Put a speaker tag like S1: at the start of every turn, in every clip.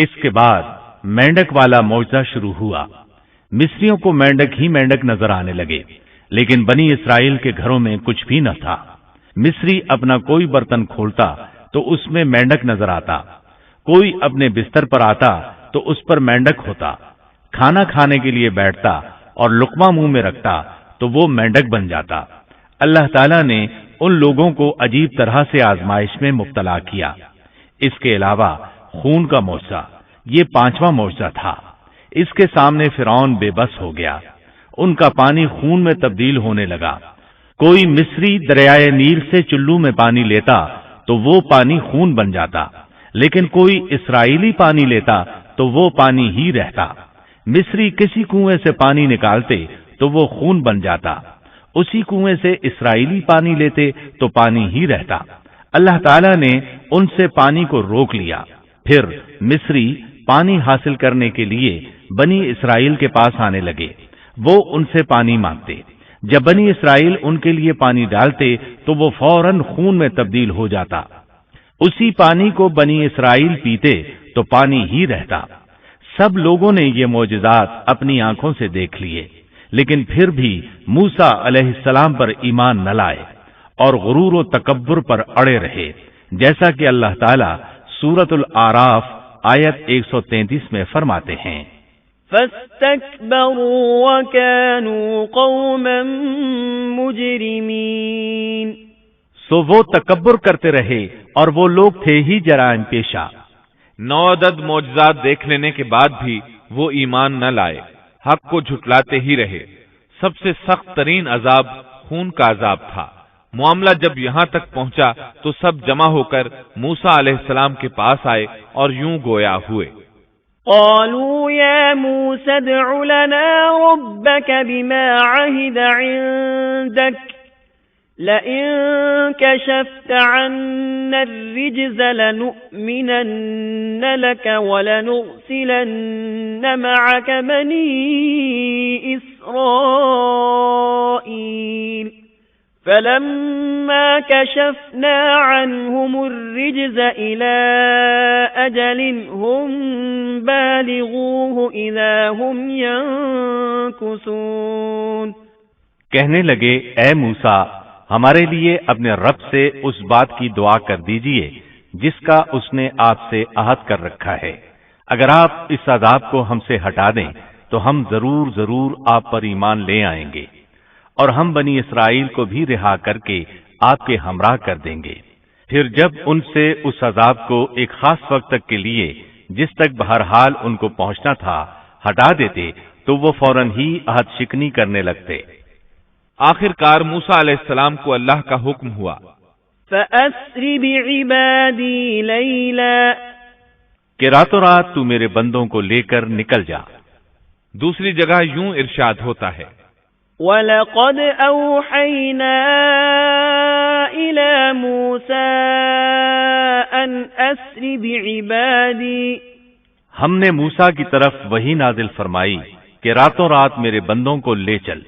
S1: اس کے بعد مینڈک والا معجزہ شروع ہوا۔ مصریوں کو مینڈک ہی مینڈک نظر آنے لگے، لیکن بنی اسرائیل کے گھروں میں کچھ بھی نہ تھا۔ مصری اپنا کوئی برتن کھولتا تو اس میں مینڈک نظر آتا، کوئی اپنے بستر پر آتا تو اس پر مینڈک ہوتا، کھانا کھانے کے لیے بیٹھتا اور لقمہ منہ میں رکھتا تو وہ مینڈک بن جاتا۔ اللہ تعالیٰ نے ان لوگوں کو عجیب طرح سے آزمائش میں مبتلا کیا۔ اس کے علاوہ خون کا معجزہ، یہ 5واں معجزہ تھا۔ اس کے سامنے فرعون بے بس ہو گیا، ان کا پانی خون میں تبدیل ہونے لگا۔ کوئی مصری دریائے نیل سے چلو میں پانی لیتا تو وہ پانی خون بن جاتا، لیکن کوئی اسرائیلی پانی لیتا تو وہ پانی ہی رہتا۔ مصری کسی کنویں سے پانی نکالتے تو وہ خون بن جاتا، اسی کنویں سے اسرائیلی پانی لیتے تو پانی ہی رہتا۔ اللہ تعالیٰ نے ان سے پانی کو روک لیا۔ پھر مصری پانی حاصل کرنے کے لیے بنی اسرائیل کے پاس آنے لگے، وہ ان سے پانی مانگتے۔ جب بنی اسرائیل ان کے لیے پانی ڈالتے تو وہ فوراً خون میں تبدیل ہو جاتا۔ اسی پانی کو بنی اسرائیل پیتے تو پانی ہی رہتا۔ سب لوگوں نے یہ معجزات اپنی آنکھوں سے دیکھ لیے، لیکن پھر بھی موسیٰ علیہ السلام پر ایمان نہ لائے اور غرور و تکبر پر اڑے رہے، جیسا کہ اللہ تعالیٰ سورۃ الاعراف آیت 133 میں فرماتے ہیں،
S2: فَاسْتَكْبَرُوا وَكَانُوا قَوْمًا مُجْرِمِينَ۔
S1: سو وہ تکبر کرتے رہے اور وہ لوگ تھے ہی جرائم پیشہ۔
S3: 9 عدد معجزات دیکھ لینے کے بعد بھی وہ ایمان نہ لائے، حق کو جھٹلاتے ہی رہے۔ سب سے سخت ترین عذاب خون کا عذاب تھا۔ معاملہ جب یہاں تک پہنچا تو سب جمع ہو کر موسیٰ علیہ السلام کے پاس آئے اور یوں گویا ہوئے،
S2: قالوا يا موسى ادع لنا ربك بما عهد عندك لئن كشفت عنا الرجز لنؤمنن لك ولنرسلن معك بني إسرائيل فلما كشفنا عنهم الرجز إلى أجل هم بالغوه إذا هم ينكثون۔
S1: کہنے لگے، اے موسیٰ، ہمارے لیے اپنے رب سے اس بات کی دعا کر دیجئے جس کا اس نے آپ سے عہد کر رکھا ہے۔ اگر آپ اس عذاب کو ہم سے ہٹا دیں تو ہم ضرور آپ پر ایمان لے آئیں گے، اور ہم بنی اسرائیل کو بھی رہا کر کے آپ کے ہمراہ کر دیں گے۔ پھر جب ان سے اس عذاب کو ایک خاص وقت تک کے لیے، جس تک بہرحال ان کو پہنچنا تھا، ہٹا دیتے تو وہ فوراً ہی عہد شکنی کرنے لگتے۔
S3: آخر کار موسیٰ علیہ السلام کو اللہ کا حکم ہوا،
S2: فَأَسْرِ بِعِبَادِي لَيْلًا،
S1: کہ راتوں رات تو میرے بندوں کو لے کر نکل جا۔
S3: دوسری جگہ یوں ارشاد ہوتا ہے،
S2: وَلَقَدْ أَوْحَيْنَا إِلَى مُوسَىٰ أَنْ أَسْرِ بِعِبَادِي،
S1: ہم نے موسیٰ کی طرف وحی نازل فرمائی کہ راتوں رات میرے بندوں کو لے چل۔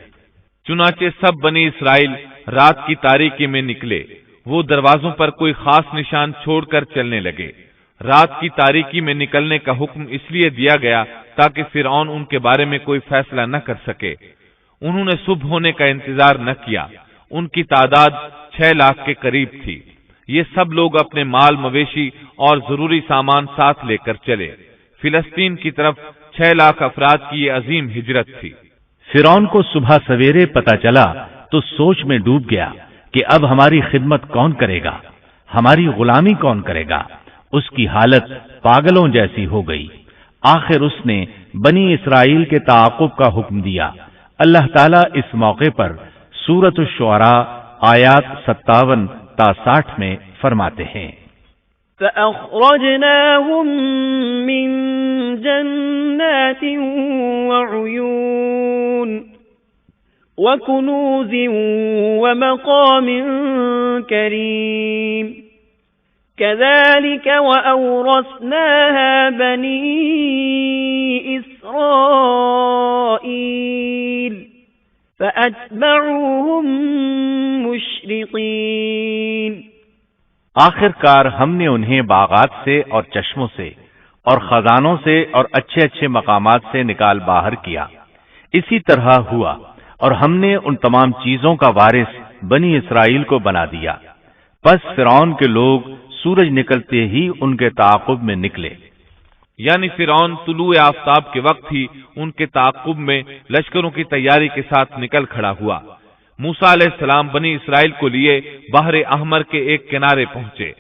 S3: چنانچہ سب بنی اسرائیل رات کی تاریکی میں نکلے، وہ دروازوں پر کوئی خاص نشان چھوڑ کر چلنے لگے۔ رات کی تاریکی میں نکلنے کا حکم اس لیے دیا گیا تاکہ فرعون ان کے بارے میں کوئی فیصلہ نہ کر سکے۔ انہوں نے صبح ہونے کا انتظار نہ کیا۔ ان کی تعداد 6 لاکھ کے قریب تھی۔ یہ سب لوگ اپنے مال مویشی اور ضروری سامان ساتھ لے کر چلے۔ فلسطین کی طرف 6 لاکھ افراد کی یہ عظیم ہجرت تھی۔
S1: فرعون کو صبح سویرے پتہ چلا تو سوچ میں ڈوب گیا کہ اب ہماری خدمت کون کرے گا، ہماری غلامی کون کرے گا۔ اس کی حالت پاگلوں جیسی ہو گئی۔ آخر اس نے بنی اسرائیل کے تعاقب کا حکم دیا۔ اللہ تعالیٰ اس موقع پر سورۃ الشعراء آیات 57 تا 60 میں فرماتے ہیں،
S2: فَأَخْرَجْنَاهُمْ مِنْ جَنَّاتٍ وَعُيُونٍ وَكُنُوزٍ وَمَقَامٍ كَرِيمٍ كَذَلِكَ وَأَوْرَثْنَاهَا بَنِي إِسْرَائِيلَ فَأَتْبَعُوهُمْ مُشْرِقِينَ۔
S1: آخر کار ہم نے انہیں باغات سے اور چشموں سے اور خزانوں سے اور اچھے اچھے مقامات سے نکال باہر کیا۔ اسی طرح ہوا، اور ہم نے ان تمام چیزوں کا وارث بنی اسرائیل کو بنا دیا۔ پس فرعون کے لوگ سورج نکلتے ہی ان کے تعاقب میں نکلے،
S3: یعنی فرعون طلوع آفتاب کے وقت ہی ان کے تعاقب میں لشکروں کی تیاری کے ساتھ نکل کھڑا ہوا۔ موسیٰ علیہ السلام بنی اسرائیل کو لیے بحر احمر کے ایک کنارے پہنچے۔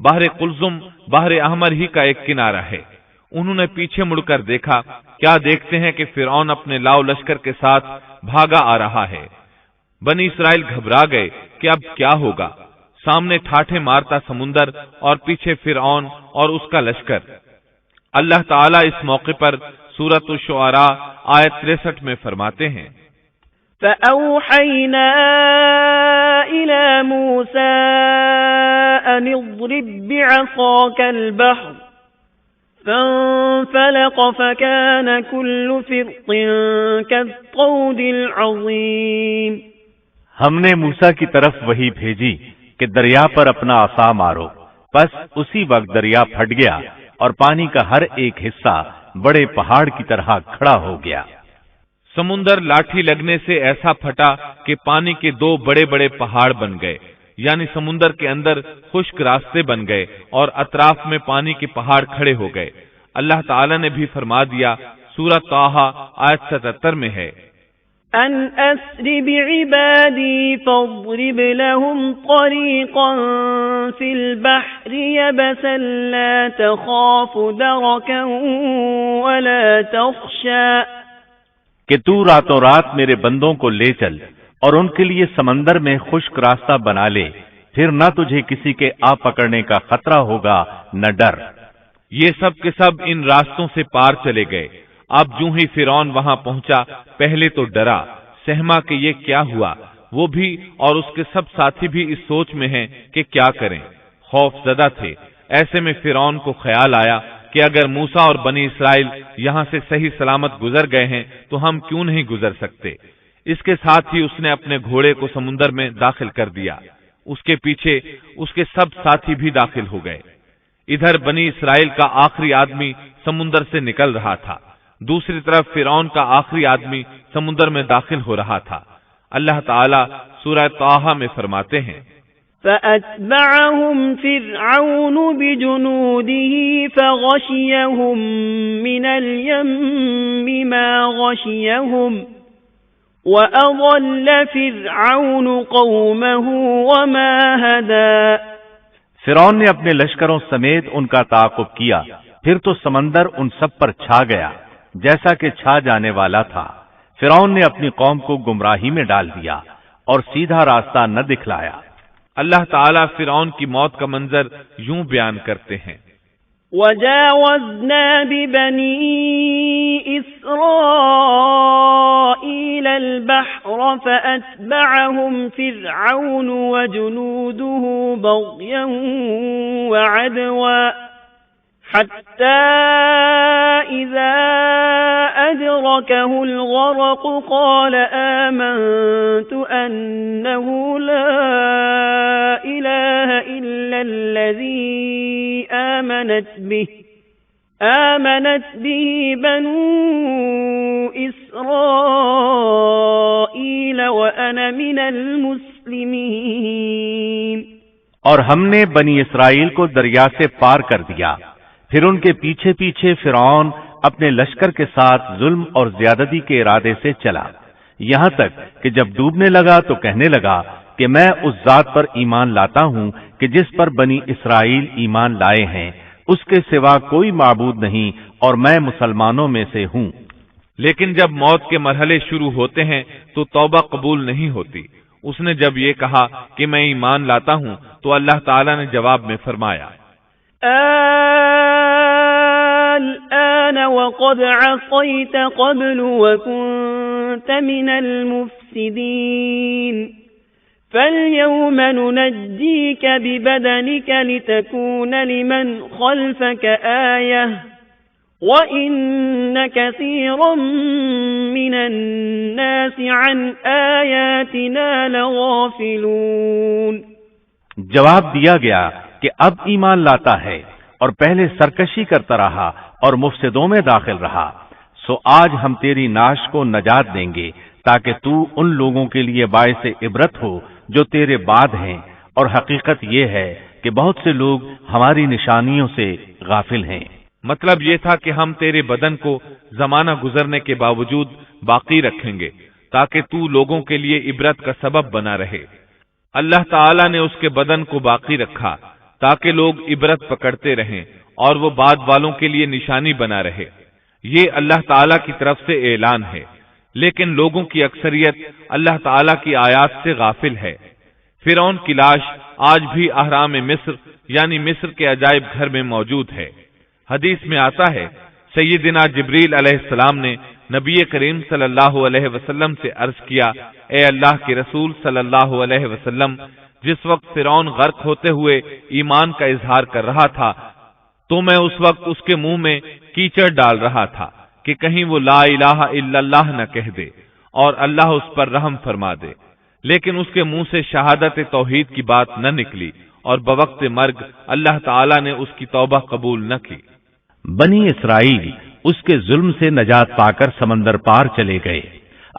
S3: بحر قلزم بحر احمر ہی کا ایک کنارہ ہے۔ انہوں نے پیچھے مڑ کر دیکھا، کیا دیکھتے ہیں کہ فرعون اپنے لاؤ لشکر کے ساتھ بھاگا آ رہا ہے۔ بنی اسرائیل گھبرا گئے کہ اب کیا ہوگا۔ سامنے ٹھاٹھے مارتا سمندر اور پیچھے فرعون اور اس کا لشکر۔ اللہ تعالیٰ اس موقع پر سورۃ الشعراء آیت 63 میں فرماتے ہیں،
S2: فَأَوْحَيْنَا إِلَى مُوسَىٰ أَنِ اضْرِب بِّعَصَاكَ الْبَحْرَ فَانفَلَقَ فَكَانَ كُلُّ فِرْقٍ كَالطَّوْدِ الْعَظِيمِ۔
S1: ہم نے موسیٰ کی طرف وحی بھیجی کہ دریا پر اپنا عصا مارو، پس اسی وقت دریا پھٹ گیا اور پانی کا ہر ایک حصہ بڑے پہاڑ کی طرح کھڑا ہو گیا۔
S3: سمندر لاٹھی لگنے سے ایسا پھٹا کہ پانی کے 2 بڑے بڑے پہاڑ بن گئے، یعنی سمندر کے اندر خشک راستے بن گئے اور اطراف میں پانی کے پہاڑ کھڑے ہو گئے۔ اللہ تعالی نے بھی فرما دیا، سورۃ طٰہٰ آیت 77 میں ہے،
S2: أَنْ أَسْرِ بِعِبَادِي فَاضْرِبْ لَهُمْ طَرِيقًا فِي الْبَحْرِ يَبَسًا لَا تَخَافُ دَرَكًا وَلَا تَخْشَىٰ،
S1: کہ تو راتوں رات میرے بندوں کو لے چل اور ان کے لیے سمندر میں خشک راستہ بنا لے، پھر نہ تجھے کسی کے آ پکڑنے کا خطرہ ہوگا نہ ڈر۔
S3: یہ سب کے سب ان راستوں سے پار چلے گئے۔ اب جو ہی فرعون وہاں پہنچا، پہلے تو ڈرا، سہما کہ یہ کیا ہوا۔ وہ بھی اور اس کے سب ساتھی بھی اس سوچ میں ہیں کہ کیا کریں، خوف زدہ تھے۔ ایسے میں فرعون کو خیال آیا کہ اگر موسیٰ اور بنی اسرائیل یہاں سے صحیح سلامت گزر گئے ہیں تو ہم کیوں نہیں گزر سکتے۔ اس کے ساتھ ہی اس نے اپنے گھوڑے کو سمندر میں داخل کر دیا۔ اس کے پیچھے اس کے سب ساتھی بھی داخل ہو گئے۔ ادھر بنی اسرائیل کا آخری آدمی سمندر سے نکل رہا تھا، دوسری طرف فرعون کا آخری آدمی سمندر میں داخل ہو رہا تھا۔ اللہ تعالیٰ سورہ طٰہٰ میں فرماتے ہیں،
S2: فَأَتْبَعَهُمْ فِرْعَوْنُ بِجُنُودِهِ فَغَشِيَهُم مِّنَ الْيَمِّ مَا غَشِيَهُمْ وَأَضَلَّ فِرْعَوْنُ قَوْمَهُ وَمَا هَدَىٰ۔
S1: فرعون نے اپنے لشکروں سمیت ان کا تعاقب کیا، پھر تو سمندر ان سب پر چھا گیا جیسا کہ چھا جانے والا تھا۔ فرعون نے اپنی قوم کو گمراہی میں ڈال دیا اور سیدھا راستہ نہ دکھلایا۔
S3: اللہ تعالیٰ فرعون کی موت کا منظر یوں بیان کرتے ہیں،
S2: وَجَاوَزْنَا بِبَنِي إِسْرَائِيلَ الْبَحْرَ فَأَتْبَعَهُمْ فِرْعَوْنُ وَجُنُودُهُ بَغْيًا وَعَدْوًا حَتَّى إِذَا أَدْرَكَهُ الْغَرَقُ قَالَ آمَنْتُ أَنَّهُ لَا إِلَهَ إِلَّا الَّذِي آمنت به بنو إسرائيل وأنا من المسلمين۔
S1: اور ہم نے بنی اسرائیل کو دریا سے پار کر دیا، پھر ان کے پیچھے پیچھے فرعون اپنے لشکر کے ساتھ ظلم اور زیادتی کے ارادے سے چلا، یہاں تک کہ جب ڈوبنے لگا تو کہنے لگا کہ میں اس ذات پر ایمان لاتا ہوں کہ جس پر بنی اسرائیل ایمان لائے ہیں، اس کے سوا کوئی معبود نہیں اور میں مسلمانوں میں سے ہوں۔
S3: لیکن جب موت کے مرحلے شروع ہوتے ہیں تو توبہ قبول نہیں ہوتی۔ اس نے جب یہ کہا کہ میں ایمان لاتا ہوں تو اللہ تعالیٰ نے جواب میں فرمایا،
S2: الآن وقد عصيت قبل وكنت من المفسدين فاليوم ننجيك ببدنك لتكون لمن خلفك آية وإن كثيرا من الناس عن آياتنا لغافلون۔
S1: جواب دیا گیا کہ اب ایمان لاتا ہے اور پہلے سرکشی کرتا رہا اور مفسدوں میں داخل رہا، سو آج ہم تیری ناش کو نجات دیں گے تاکہ تو ان لوگوں کے لیے باعث عبرت ہو جو تیرے بعد ہیں، اور حقیقت یہ ہے کہ بہت سے لوگ ہماری نشانیوں سے غافل ہیں۔
S3: مطلب یہ تھا کہ ہم تیرے بدن کو زمانہ گزرنے کے باوجود باقی رکھیں گے تاکہ تو لوگوں کے لیے عبرت کا سبب بنا رہے۔ اللہ تعالیٰ نے اس کے بدن کو باقی رکھا تاکہ لوگ عبرت پکڑتے رہیں اور وہ بعد والوں کے لیے نشانی بنا رہے۔ یہ اللہ تعالیٰ کی طرف سے اعلان ہے، لیکن لوگوں کی اکثریت اللہ تعالیٰ کی آیات سے غافل ہے۔ فرعون کی لاش آج بھی اہرام مصر یعنی مصر کے عجائب گھر میں موجود ہے۔ حدیث میں آتا ہے سیدنا جبریل علیہ السلام نے نبی کریم صلی اللہ علیہ وسلم سے عرض کیا، اے اللہ کے رسول صلی اللہ علیہ وسلم، جس وقت فرعون غرق ہوتے ہوئے ایمان کا اظہار کر رہا تھا تو میں اس وقت اس کے منہ میں کیچڑ ڈال رہا تھا کہ کہیں وہ لا الہ الا اللہ نہ کہہ دے اور اللہ اس پر رحم فرما دے، لیکن اس کے منہ سے شہادت توحید کی بات نہ نکلی اور بوقت مرگ اللہ تعالیٰ نے اس کی توبہ قبول نہ کی۔
S1: بنی اسرائیل اس کے ظلم سے نجات پا کر سمندر پار چلے گئے۔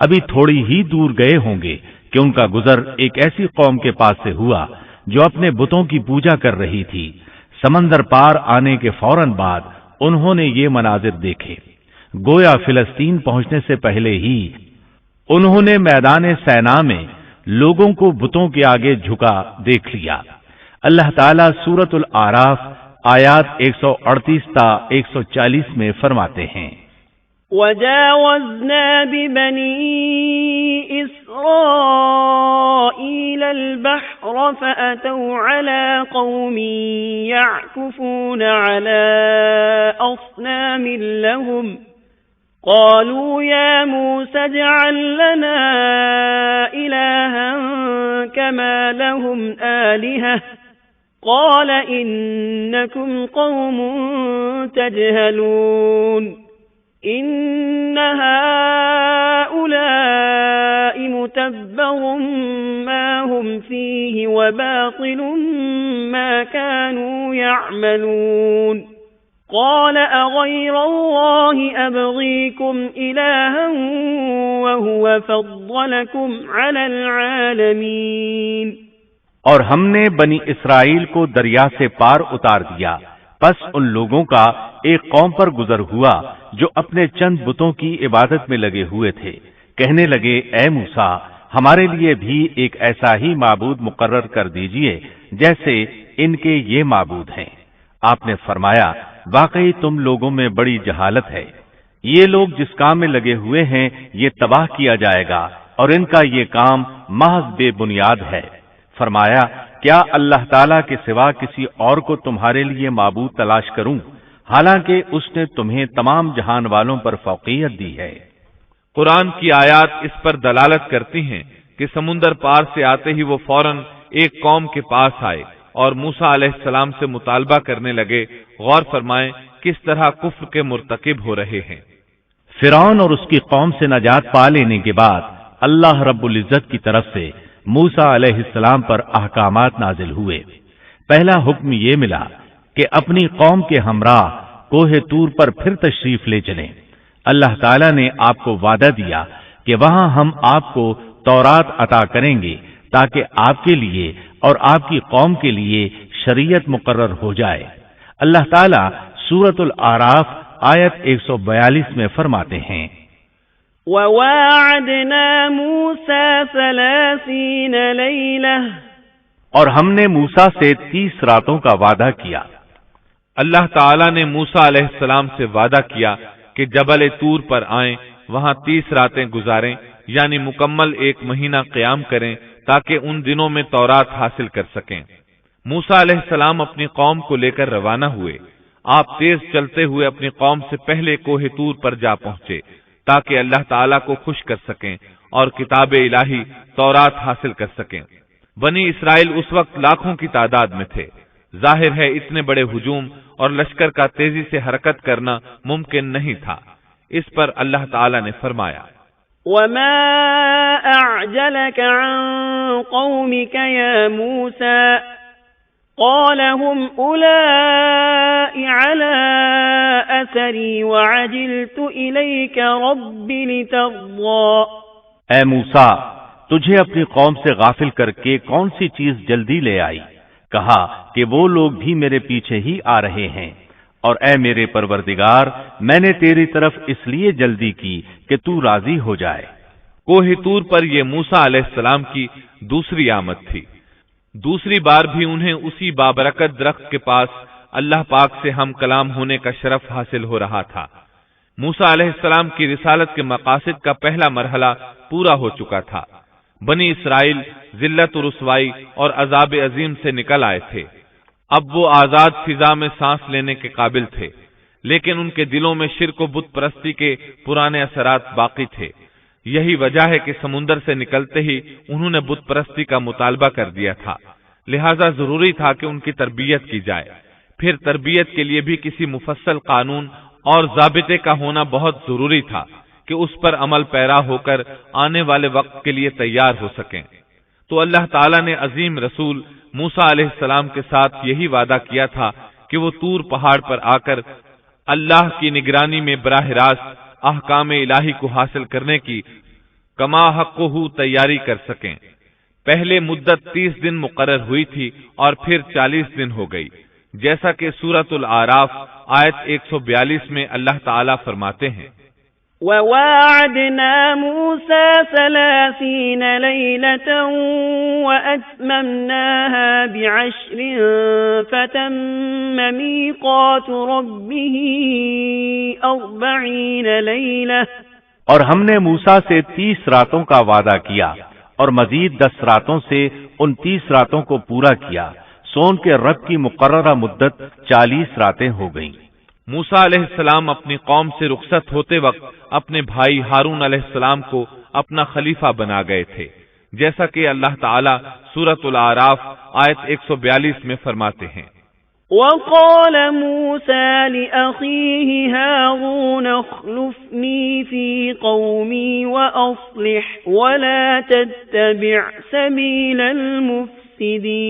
S1: ابھی تھوڑی ہی دور گئے ہوں گے کہ ان کا گزر ایک ایسی قوم کے پاس سے ہوا جو اپنے بتوں کی پوجا کر رہی تھی۔ سمندر پار آنے کے فوراً بعد انہوں نے یہ مناظر دیکھے، گویا فلسطین پہنچنے سے پہلے ہی انہوں نے میدان سینا میں لوگوں کو بتوں کے آگے جھکا دیکھ لیا۔ اللہ تعالیٰ سورۃ الاعراف آیات 138 تا 140 میں فرماتے ہیں،
S2: وَجَاوَزْنَا بِبَنِي إِسْرَائِيلَ الْبَحْرَ فَأَتَوْا عَلَى قَوْمٍ يَعْكُفُونَ عَلَى أَصْنَامٍ لَهُمْ قَالُوا يَا مُوسَى اجْعَل لَّنَا إِلَٰهًا كَمَا لَهُمْ آلِهَةٌ قَالَ إِنَّكُمْ قَوْمٌ تَجْهَلُونَ إِنَّ هَٰؤُلَاءِ مُتَبَّرٌ مَّا هُمْ فِيهِ وَبَاطِلٌ مَّا كَانُوا يَعْمَلُونَ قَالَ أَغَيْرَ اللَّهِ أَبْغِيكُمْ إِلَٰهًا وَهُوَ فَضَّلَكُمْ عَلَى الْعَالَمِينَ۔
S1: اور ہم نے بنی اسرائیل کو دریا سے پار اتار دیا، پس ان لوگوں کا ایک قوم پر گزر ہوا جو اپنے چند بتوں کی عبادت میں لگے ہوئے تھے۔ کہنے لگے، اے موسیٰ، ہمارے لیے بھی ایک ایسا ہی معبود مقرر کر دیجئے جیسے ان کے یہ معبود ہیں۔ آپ نے فرمایا، واقعی تم لوگوں میں بڑی جہالت ہے، یہ لوگ جس کام میں لگے ہوئے ہیں یہ تباہ کیا جائے گا اور ان کا یہ کام محض بے بنیاد ہے۔ فرمایا، کیا اللہ تعالیٰ کے سوا کسی اور کو تمہارے لیے معبود تلاش کروں، حالانکہ اس نے تمہیں تمام جہان والوں پر فوقیت دی ہے۔
S3: قرآن کی آیات اس پر دلالت کرتی ہیں کہ سمندر پار سے آتے ہی وہ فوراً ایک قوم کے پاس آئے اور موسیٰ علیہ السلام سے مطالبہ کرنے لگے، غور فرمائیں کس طرح کفر کے مرتکب ہو رہے ہیں۔
S1: فرعون اور اس کی قوم سے نجات پا لینے کے بعد اللہ رب العزت کی طرف سے موسیٰ علیہ السلام پر احکامات نازل ہوئے۔ پہلا حکم یہ ملا کہ اپنی قوم کے ہمراہ کوہ طور پر پھر تشریف لے چلیں۔ اللہ تعالیٰ نے آپ کو وعدہ دیا کہ وہاں ہم آپ کو تورات عطا کریں گے تاکہ آپ کے لیے اور آپ کی قوم کے لیے شریعت مقرر ہو جائے۔ اللہ تعالیٰ سورۃ الاعراف آیت 142 میں فرماتے ہیں،
S2: وَوَاعَدْنَا مُوسَىٰ 30 لَيْلَةً
S1: اور ہم نے موسیٰ سے 30 راتوں کا وعدہ کیا۔
S3: اللہ تعالیٰ نے موسیٰ علیہ السلام سے وعدہ کیا کہ جبل طور پر آئیں، وہاں 30 راتیں گزاریں، یعنی مکمل 1 مہینہ قیام کریں تاکہ ان دنوں میں تورات حاصل کر سکیں۔ موسیٰ علیہ السلام اپنی قوم کو لے کر روانہ ہوئے۔ آپ تیز چلتے ہوئے اپنی قوم سے پہلے کوہ طور پر جا پہنچے تاکہ اللہ تعالیٰ کو خوش کر سکیں اور کتاب الہی تورات حاصل کر سکیں۔ بنی اسرائیل اس وقت لاکھوں کی تعداد میں تھے۔ ظاہر ہے اتنے بڑے ہجوم اور لشکر کا تیزی سے حرکت کرنا ممکن نہیں تھا۔ اس پر اللہ تعالیٰ نے فرمایا،
S2: وَمَا أَعْجَلَكَ عَن قَوْمِكَ يَا مُوسَىٰ قَالَ هُمْ أُولَاءِ عَلَىٰ أثري وعجلت إليك رب لترضى۔
S1: اے موسیٰ، تجھے اپنی قوم سے غافل کر کے کون سی چیز جلدی لے آئی؟ کہا کہ وہ لوگ بھی میرے پیچھے ہی آ رہے ہیں، اور اے میرے پروردگار، میں نے تیری طرف اس لیے جلدی کی کہ تو راضی ہو جائے۔
S3: کوہ طور پر یہ موسیٰ علیہ السلام کی دوسری آمد تھی۔ دوسری بار بھی انہیں اسی بابرکت درخت کے پاس اللہ پاک سے ہم کلام ہونے کا شرف حاصل ہو رہا تھا۔ موسیٰ علیہ السلام کی رسالت کے مقاصد کا پہلا مرحلہ پورا ہو چکا تھا۔ بنی اسرائیل ذلت و رسوائی اور عذاب عظیم سے نکل آئے تھے۔ اب وہ آزاد فضا میں سانس لینے کے قابل تھے، لیکن ان کے دلوں میں شرک و بت پرستی کے پرانے اثرات باقی تھے۔ یہی وجہ ہے کہ سمندر سے نکلتے ہی انہوں نے بت پرستی کا مطالبہ کر دیا تھا، لہذا ضروری تھا کہ ان کی تربیت کی جائے۔ پھر تربیت کے لیے بھی کسی مفصل قانون اور ضابطے کا ہونا بہت ضروری تھا کہ اس پر عمل پیرا ہو کر آنے والے وقت کے لیے تیار ہو سکیں۔ تو اللہ تعالیٰ نے عظیم رسول موسیٰ علیہ السلام کے ساتھ یہی وعدہ کیا تھا کہ وہ طور پہاڑ پر آ کر اللہ کی نگرانی میں براہ راست احکام الہی کو حاصل کرنے کی کما حقہ تیاری کر سکیں۔ پہلے مدت 30 دن مقرر ہوئی تھی اور پھر 40 دن ہو گئی، جیسا کہ سورۃ الاعراف آیت 142 میں اللہ تعالیٰ فرماتے ہیں،
S2: وَوَاعَدْنَا مُوسَى 30 لَيْلَةً وَأَتْمَمْنَاهَا ب10 فَتَمَّ مِيقَاتُ رَبِّهِ 40 لَيْلَةً،
S1: اور ہم نے موسیٰ سے 30 راتوں کا وعدہ کیا اور مزید 10 راتوں سے ان 30 راتوں کو پورا کیا، سو ان کے رب کی مقررہ مدت 40 راتیں ہو گئیں۔
S3: موسیٰ علیہ السلام اپنی قوم سے رخصت ہوتے وقت اپنے بھائی ہارون علیہ السلام کو اپنا خلیفہ بنا گئے تھے، جیسا کہ اللہ تعالیٰ سورۃ الاعراف آیت 142 میں فرماتے ہیں،
S2: وَقَالَ مُوسَى لِأَخِيهِ هَارُونَ اخْلُفْنِي فِي قَوْمِي وَأَصْلِحْ وَلَا تَتَّبِعْ سَبِيلَ الْمُفْسِدِينَ۔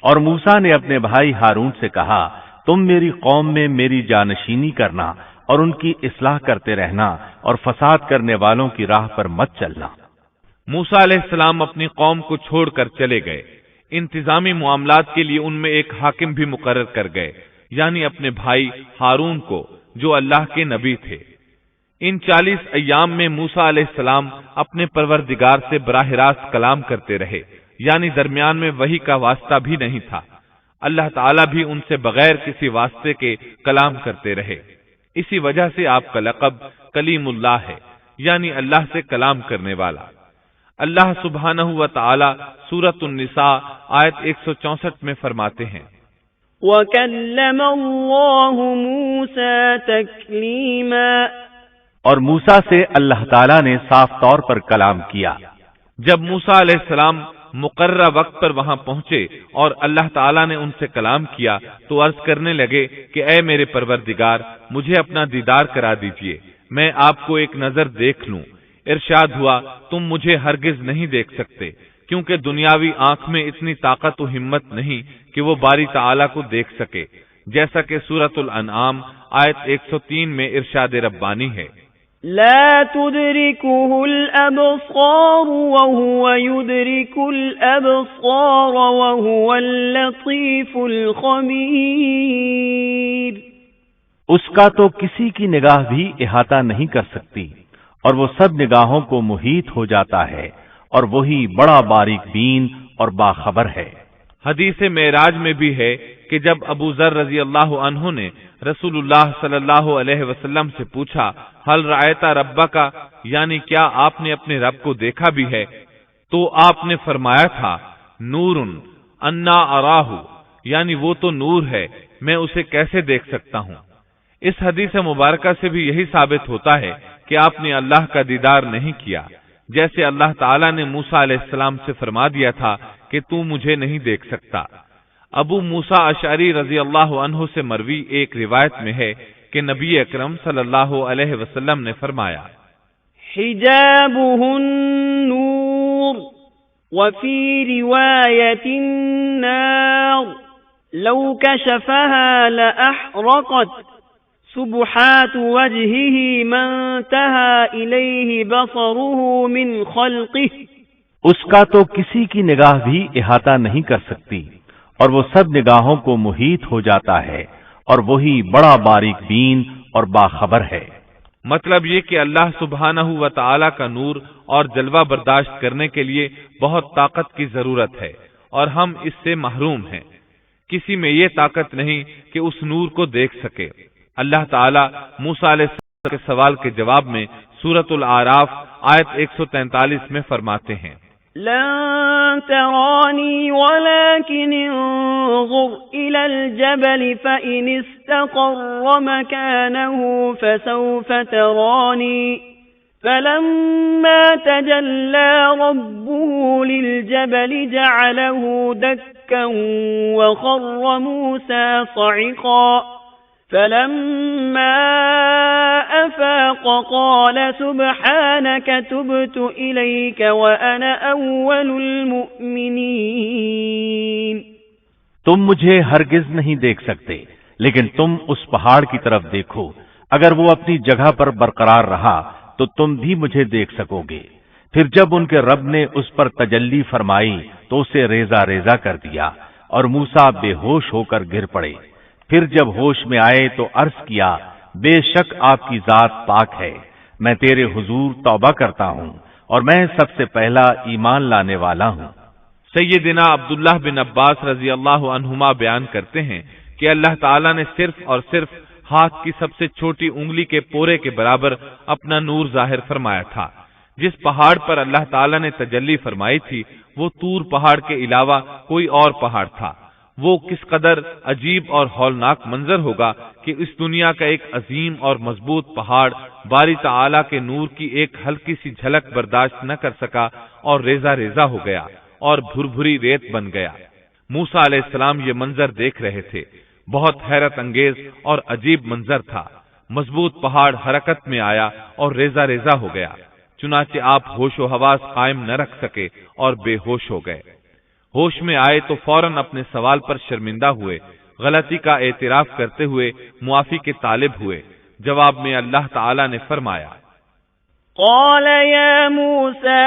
S1: اور موسیٰ نے اپنے بھائی ہارون سے کہا، تم میری قوم میں میری جانشینی کرنا اور ان کی اصلاح کرتے رہنا اور فساد کرنے والوں کی راہ پر مت چلنا۔
S3: موسیٰ علیہ السلام اپنی قوم کو چھوڑ کر چلے گئے۔ انتظامی معاملات کے لیے ان میں ایک حاکم بھی مقرر کر گئے، یعنی اپنے بھائی ہارون کو، جو اللہ کے نبی تھے۔ ان 40 ایام میں موسیٰ علیہ السلام اپنے پروردگار سے براہ راست کلام کرتے رہے، یعنی درمیان میں وحی کا واسطہ بھی نہیں تھا۔ اللہ تعالیٰ بھی ان سے بغیر کسی واسطے کے کلام کرتے رہے۔ اسی وجہ سے آپ کا لقب کلیم اللہ ہے، یعنی اللہ سے کلام کرنے والا۔ اللہ سبحانہ و تعالی سورۃ النساء آیت 164 میں فرماتے ہیں،
S2: وَكَلَّمَ اللَّهُ مُوسَى تَكْلِيمًا،
S1: اور موسیٰ سے اللہ تعالیٰ نے صاف طور پر کلام کیا۔
S3: جب موسیٰ علیہ السلام مقررہ وقت پر وہاں پہنچے اور اللہ تعالیٰ نے ان سے کلام کیا تو عرض کرنے لگے کہ اے میرے پروردگار، مجھے اپنا دیدار کرا دیجئے، میں آپ کو ایک نظر دیکھ لوں۔ ارشاد ہوا، تم مجھے ہرگز نہیں دیکھ سکتے، کیونکہ دنیاوی آنکھ میں اتنی طاقت و ہمت نہیں کہ وہ باری تعالیٰ کو دیکھ سکے، جیسا کہ سورۃ الانعام آیت 103 میں ارشاد ربانی ہے،
S2: لا تدركه الأبصار وهو يدرك الأبصار وهو اللطيف الخبير۔
S1: اس کا تو کسی کی نگاہ بھی احاطہ نہیں کر سکتی، اور وہ سب نگاہوں کو محیط ہو جاتا ہے، اور وہی بڑا باریک بین اور باخبر ہے۔
S3: حدیث معراج میں بھی ہے کہ جب ابو ذر رضی اللہ عنہ نے رسول اللہ صلی اللہ علیہ وسلم سے پوچھا، حل رأیت ربک، یعنی کیا آپ نے اپنے رب کو دیکھا بھی ہے، تو آپ نے فرمایا تھا، نور انا اراہ، یعنی وہ تو نور ہے، میں اسے کیسے دیکھ سکتا ہوں۔ اس حدیث مبارکہ سے بھی یہی ثابت ہوتا ہے کہ آپ نے اللہ کا دیدار نہیں کیا، جیسے اللہ تعالیٰ نے موسیٰ علیہ السلام سے فرما دیا تھا کہ تو مجھے نہیں دیکھ سکتا۔ ابو موسیٰ اشعری رضی اللہ عنہ سے مروی ایک روایت میں ہے کہ نبی اکرم صلی اللہ علیہ وسلم نے فرمایا،
S2: حجابہ النور وفی روایت النار لو کشفها لأحرقت سبحات وجهه ما انتهى إليه بصره من خلقه
S1: اس کا تو کسی کی نگاہ بھی احاطہ نہیں کر سکتی، اور وہ سب نگاہوں کو محیط ہو جاتا ہے، اور وہی بڑا باریک بین اور باخبر ہے۔
S3: مطلب یہ کہ اللہ سبحانہ و تعالی کا نور اور جلوہ برداشت کرنے کے لیے بہت طاقت کی ضرورت ہے، اور ہم اس سے محروم ہیں۔ کسی میں یہ طاقت نہیں کہ اس نور کو دیکھ سکے۔ اللہ تعالی موسیٰ علیہ السلام کے سوال کے جواب میں سورۃ الاعراف آیت 143 میں فرماتے ہیں،
S2: لن تراني ولكن انظر إلى الجبل فإن استقر مكانه فسوف تراني فلما تجلى ربه للجبل جعله دكا وخر موسى صعقا فلما أفاق قال سبحانك تبت إليك وأنا أول المؤمنين۔
S1: تم مجھے ہرگز نہیں دیکھ سکتے، لیکن تم اس پہاڑ کی طرف دیکھو، اگر وہ اپنی جگہ پر برقرار رہا تو تم بھی مجھے دیکھ سکو گے۔ پھر جب ان کے رب نے اس پر تجلی فرمائی تو اسے ریزہ ریزہ کر دیا، اور موسیٰ بے ہوش ہو کر گر پڑے۔ پھر جب ہوش میں آئے تو عرض کیا، بے شک آپ کی ذات پاک ہے، میں تیرے حضور توبہ کرتا ہوں، اور میں سب سے پہلا ایمان لانے والا ہوں۔
S3: سیدنا عبداللہ بن عباس رضی اللہ عنہما بیان کرتے ہیں کہ اللہ تعالیٰ نے صرف اور صرف ہاتھ کی سب سے چھوٹی انگلی کے پورے کے برابر اپنا نور ظاہر فرمایا تھا۔ جس پہاڑ پر اللہ تعالیٰ نے تجلی فرمائی تھی وہ طور پہاڑ کے علاوہ کوئی اور پہاڑ تھا۔ وہ کس قدر عجیب اور ہولناک منظر ہوگا کہ اس دنیا کا ایک عظیم اور مضبوط پہاڑ باری تعالیٰ کے نور کی ایک ہلکی سی جھلک برداشت نہ کر سکا اور ریزہ ریزہ ہو گیا اور بھربھری ریت بن گیا۔ موسیٰ علیہ السلام یہ منظر دیکھ رہے تھے، بہت حیرت انگیز اور عجیب منظر تھا۔ مضبوط پہاڑ حرکت میں آیا اور ریزہ ریزہ ہو گیا، چنانچہ آپ ہوش و حواس قائم نہ رکھ سکے اور بے ہوش ہو گئے۔ ہوش میں آئے تو فوراً اپنے سوال پر شرمندہ ہوئے، غلطی کا اعتراف کرتے ہوئے معافی کے طالب ہوئے۔ جواب میں اللہ تعالی نے فرمایا،
S2: قال يا موسى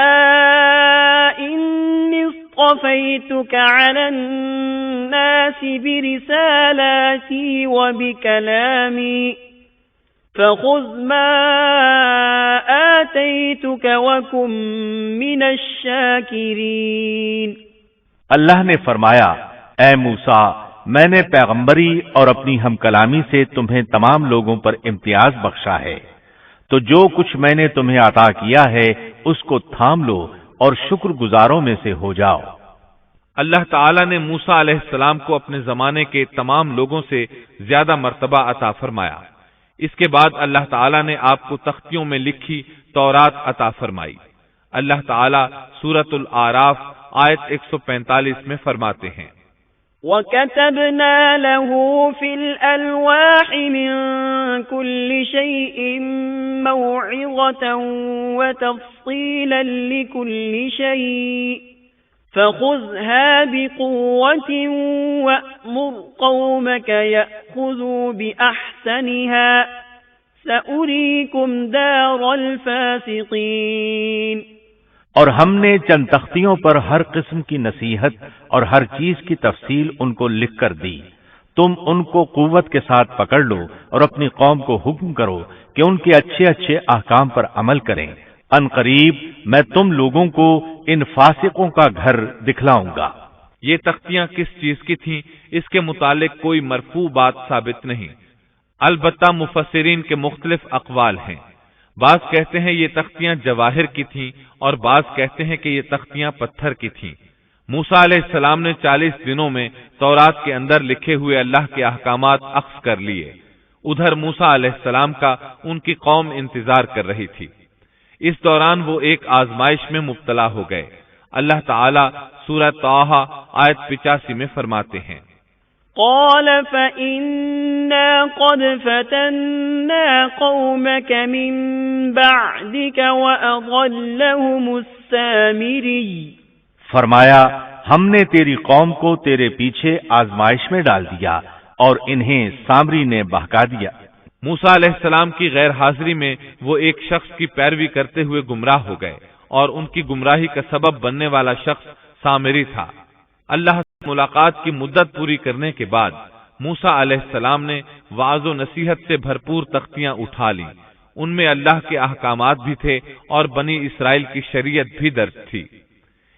S2: إني اصطفيتك على الناس برسالاتي وبكلامي فخذ ما آتيتك وكن من الشاكرين۔
S1: اللہ نے فرمایا، اے موسیٰ، میں نے پیغمبری اور اپنی ہم کلامی سے تمہیں تمام لوگوں پر امتیاز بخشا ہے، تو جو کچھ میں نے تمہیں عطا کیا ہے اس کو تھام لو اور شکر گزاروں میں سے ہو جاؤ۔
S3: اللہ تعالیٰ نے موسیٰ علیہ السلام کو اپنے زمانے کے تمام لوگوں سے زیادہ مرتبہ عطا فرمایا۔ اس کے بعد اللہ تعالیٰ نے آپ کو تختیوں میں لکھی تورات عطا فرمائی۔ اللہ تعالیٰ سورۃ الاعراف آیت 145 میں فرماتے ہیں،
S2: وَكَتَبْنَا لَهُ فِي الْأَلْوَاحِ مِنْ كُلِّ شَيْءٍ مَوْعِظَةً وَتَفْصِيلًا لِكُلِّ شَيْءٍ فَخُذْهَا بِقُوَّةٍ وَأْمُرْ قَوْمَكَ يَأْخُذُوا بِأَحْسَنِهَا سَأُرِيكُمْ دَارَ الْفَاسِقِينَ۔
S1: اور ہم نے چند تختیوں پر ہر قسم کی نصیحت اور ہر چیز کی تفصیل ان کو لکھ کر دی، تم ان کو قوت کے ساتھ پکڑ لو اور اپنی قوم کو حکم کرو کہ ان کے اچھے اچھے احکام پر عمل کریں، ان قریب میں تم لوگوں کو ان فاسقوں کا گھر دکھلاؤں گا۔
S3: یہ تختیاں کس چیز کی تھیں اس کے متعلق کوئی مرفوع بات ثابت نہیں، البتہ مفسرین کے مختلف اقوال ہیں۔ بعض کہتے ہیں یہ تختیاں جواہر کی تھیں اور بعض کہتے ہیں کہ یہ تختیاں پتھر کی تھیں۔ موسیٰ علیہ السلام نے 40 دنوں میں تورات کے اندر لکھے ہوئے اللہ کے احکامات اخذ کر لیے۔ ادھر موسیٰ علیہ السلام کا ان کی قوم انتظار کر رہی تھی۔ اس دوران وہ ایک آزمائش میں مبتلا ہو گئے۔ اللہ تعالیٰ سورہ طٰہٰ آیت 85 میں فرماتے ہیں،
S2: قال فإنا قد فتنا قومك من بعدك وأضلهم السامري۔
S1: فرمایا، ہم نے تیری قوم کو تیرے پیچھے آزمائش میں ڈال دیا اور انہیں سامری نے بہکا دیا۔
S3: موسیٰ علیہ السلام کی غیر حاضری میں وہ ایک شخص کی پیروی کرتے ہوئے گمراہ ہو گئے، اور ان کی گمراہی کا سبب بننے والا شخص سامری تھا۔ اللہ سے ملاقات کی مدت پوری کرنے کے بعد موسیٰ علیہ السلام نے وعظ و نصیحت سے بھرپور تختیاں اٹھا لیں، ان میں اللہ کے احکامات بھی تھے اور بنی اسرائیل کی شریعت بھی درج تھی،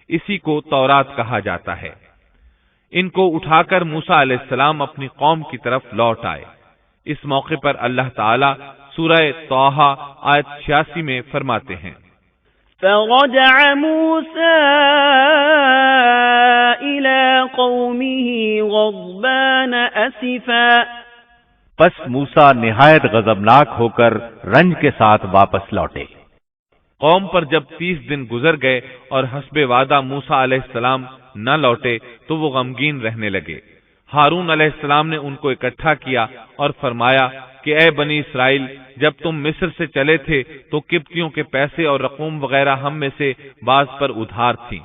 S3: اسی کو تورات کہا جاتا ہے۔ ان کو اٹھا کر موسیٰ علیہ السلام اپنی قوم کی طرف لوٹ آئے۔ اس موقع پر اللہ تعالی سورہ طٰہٰ آیت 86 میں فرماتے ہیں،
S2: فرجع موسى إلى قومه غضبان أسفا،
S1: پس موسیٰ نہایت غضبناک ہو کر رنج کے ساتھ واپس لوٹے۔
S3: قوم پر جب 30 دن گزر گئے اور حسب وعدہ موسیٰ علیہ السلام نہ لوٹے تو وہ غمگین رہنے لگے۔ ہارون علیہ السلام نے ان کو اکٹھا کیا اور فرمایا کہ اے بنی اسرائیل، جب تم مصر سے چلے تھے تو قبطیوں کے پیسے اور رقوم وغیرہ ہم میں سے بعض پر ادھار تھیں،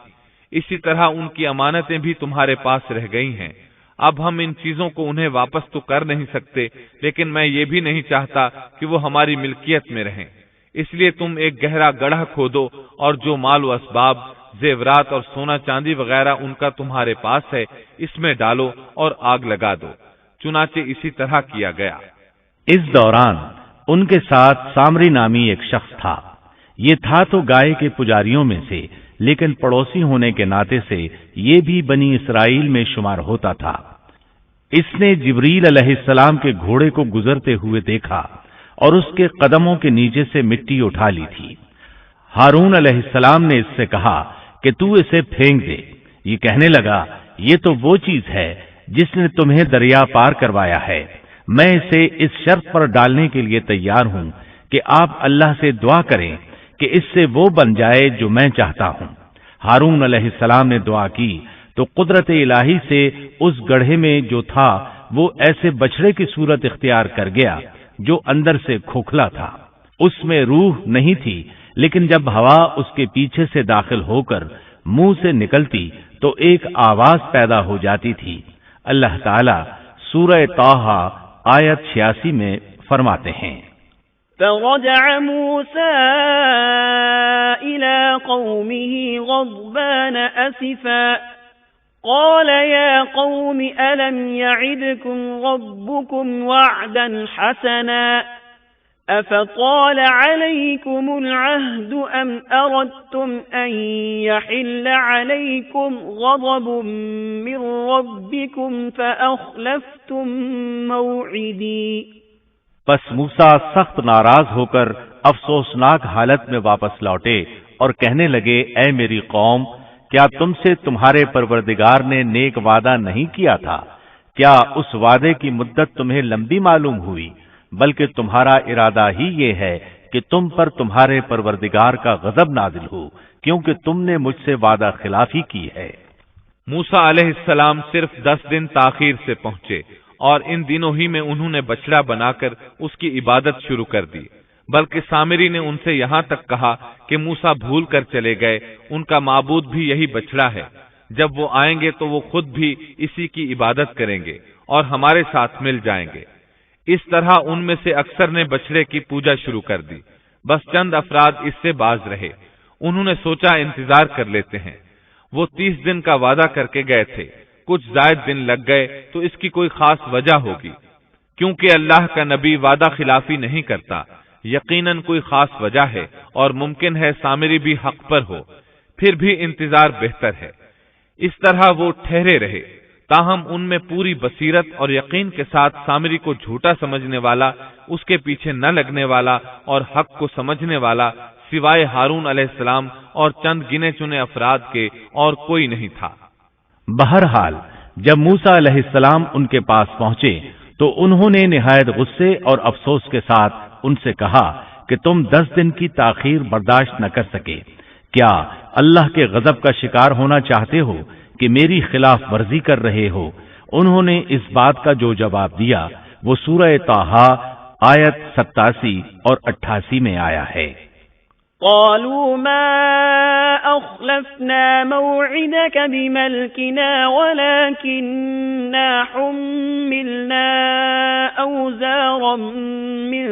S3: اسی طرح ان کی امانتیں بھی تمہارے پاس رہ گئی ہیں۔ اب ہم ان چیزوں کو انہیں واپس تو کر نہیں سکتے، لیکن میں یہ بھی نہیں چاہتا کہ وہ ہماری ملکیت میں رہیں، اس لیے تم ایک گہرا گڑھا کھودو اور جو مال و اسباب، زیورات اور سونا چاندی وغیرہ ان کا تمہارے پاس ہے اس میں ڈالو اور آگ لگا دو۔ چنانچہ اسی طرح کیا گیا۔
S1: اس دوران ان کے ساتھ سامری نامی ایک شخص تھا۔ یہ تھا تو گائے کے پجاریوں میں سے، لیکن پڑوسی ہونے کے ناطے سے یہ بھی بنی اسرائیل میں شمار ہوتا تھا۔ اس نے جبریل علیہ السلام کے گھوڑے کو گزرتے ہوئے دیکھا اور اس کے قدموں کے نیچے سے مٹی اٹھا لی تھی۔ ہارون علیہ السلام نے اس سے کہا کہ تو اسے پھینک دے۔ یہ کہنے لگا، یہ تو وہ چیز ہے جس نے تمہیں دریا پار کروایا ہے، میں اسے اس شرط پر ڈالنے کے لیے تیار ہوں کہ آپ اللہ سے دعا کریں کہ اس سے وہ بن جائے جو میں چاہتا ہوں۔ ہارون علیہ السلام نے دعا کی تو قدرت الہی سے اس گڑھے میں جو تھا وہ ایسے بچڑے کی صورت اختیار کر گیا جو اندر سے کھوکھلا تھا، اس میں روح نہیں تھی، لیکن جب ہوا اس کے پیچھے سے داخل ہو کر منہ سے نکلتی تو ایک آواز پیدا ہو جاتی تھی۔ اللہ تعالی سورہ طٰہٰ آیت 86 میں فرماتے ہیں،
S2: فرجع موسى إلى قومه غضبان أسفا قال يا قوم ألم يعدكم ربكم وعدا حسنا أفطال عليكم العهد أم أردتم أن يحل عليكم غضب من ربكم فأخلفتم موعدي۔
S1: پس موسیٰ سخت ناراض ہو کر افسوسناک حالت میں واپس لوٹے اور کہنے لگے، اے میری قوم، کیا تم سے تمہارے پروردگار نے نیک وعدہ نہیں کیا تھا؟ کیا اس وعدے کی مدت تمہیں لمبی معلوم ہوئی؟ بلکہ تمہارا ارادہ ہی یہ ہے کہ تم پر تمہارے پروردگار کا غضب نازل ہو، کیونکہ تم نے مجھ سے وعدہ خلافی کی ہے۔
S3: موسیٰ علیہ السلام صرف 10 دن تاخیر سے پہنچے اور ان دنوں ہی میں انہوں نے بچڑا بنا کر اس کی عبادت شروع کر دی، بلکہ سامری نے ان سے یہاں تک کہا کہ موسیٰ بھول کر چلے گئے، ان کا معبود بھی یہی بچڑا ہے، جب وہ آئیں گے تو وہ خود بھی اسی کی عبادت کریں گے اور ہمارے ساتھ مل جائیں گے۔ اس طرح ان میں سے اکثر نے بچڑے کی پوجا شروع کر دی، بس چند افراد اس سے باز رہے۔ انہوں نے سوچا انتظار کر لیتے ہیں، وہ 30 دن کا وعدہ کر کے گئے تھے، کچھ زائد دن لگ گئے تو اس کی کوئی خاص وجہ ہوگی، کیونکہ اللہ کا نبی وعدہ خلافی نہیں کرتا، یقیناً کوئی خاص وجہ ہے اور ممکن ہے سامری بھی حق پر ہو، پھر بھی انتظار بہتر ہے۔ اس طرح وہ ٹھہرے رہے، تاہم ان میں پوری بصیرت اور یقین کے ساتھ سامری کو جھوٹا سمجھنے والا، اس کے پیچھے نہ لگنے والا اور حق کو سمجھنے والا سوائے ہارون علیہ السلام اور چند گنے چنے افراد کے اور کوئی نہیں تھا۔
S1: بہرحال جب موسیٰ علیہ السلام ان کے پاس پہنچے تو انہوں نے نہایت غصے اور افسوس کے ساتھ ان سے کہا کہ تم 10 دن کی تاخیر برداشت نہ کر سکے، کیا اللہ کے غضب کا شکار ہونا چاہتے ہو کہ میری خلاف ورزی کر رہے ہو؟ انہوں نے اس بات کا جو جواب دیا وہ سورہ طٰہٰ آیت 87 اور 88 میں آیا ہے۔
S2: قالوا ما أخلفنا موعدك بملكنا ولكننا حملنا أوزارا أوزارا من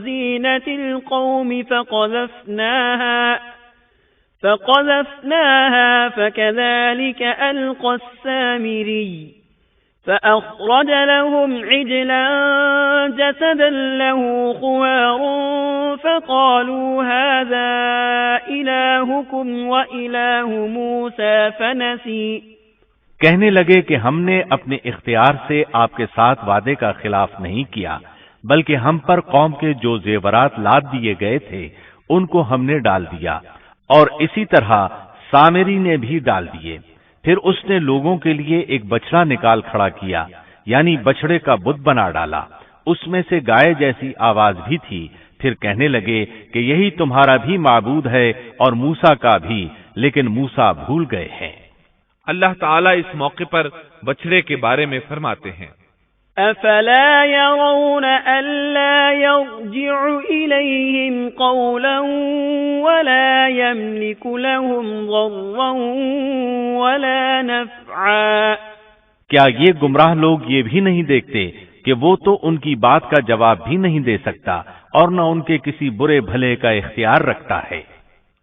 S2: زينة القوم فقذفناها فكذلك ألقى السامري فأخرج لهم عجلا جسدا له خوار فقالوا هذا إلهكم وإله موسى فنسي۔
S1: کہنے لگے کہ ہم نے اپنے اختیار سے آپ کے ساتھ وعدے کا خلاف نہیں کیا، بلکہ ہم پر قوم کے جو زیورات لاد دیے گئے تھے ان کو ہم نے ڈال دیا، اور اسی طرح سامری نے بھی ڈال دیے۔ پھر اس نے لوگوں کے لیے ایک بچڑا نکال کھڑا کیا، یعنی بچڑے کا بت بنا ڈالا، اس میں سے گائے جیسی آواز بھی تھی۔ پھر کہنے لگے کہ یہی تمہارا بھی معبود ہے اور موسیٰ کا بھی، لیکن موسیٰ بھول گئے ہیں۔
S3: اللہ تعالیٰ اس موقع پر بچڑے کے بارے میں فرماتے ہیں،
S2: أفلا يرون ألا يرجع إليهم قولا ولا يملك لهم ضرا ولا نفعا۔
S1: کیا یہ گمراہ لوگ یہ بھی نہیں دیکھتے کہ وہ تو ان کی بات کا جواب بھی نہیں دے سکتا اور نہ ان کے کسی برے بھلے کا اختیار رکھتا ہے۔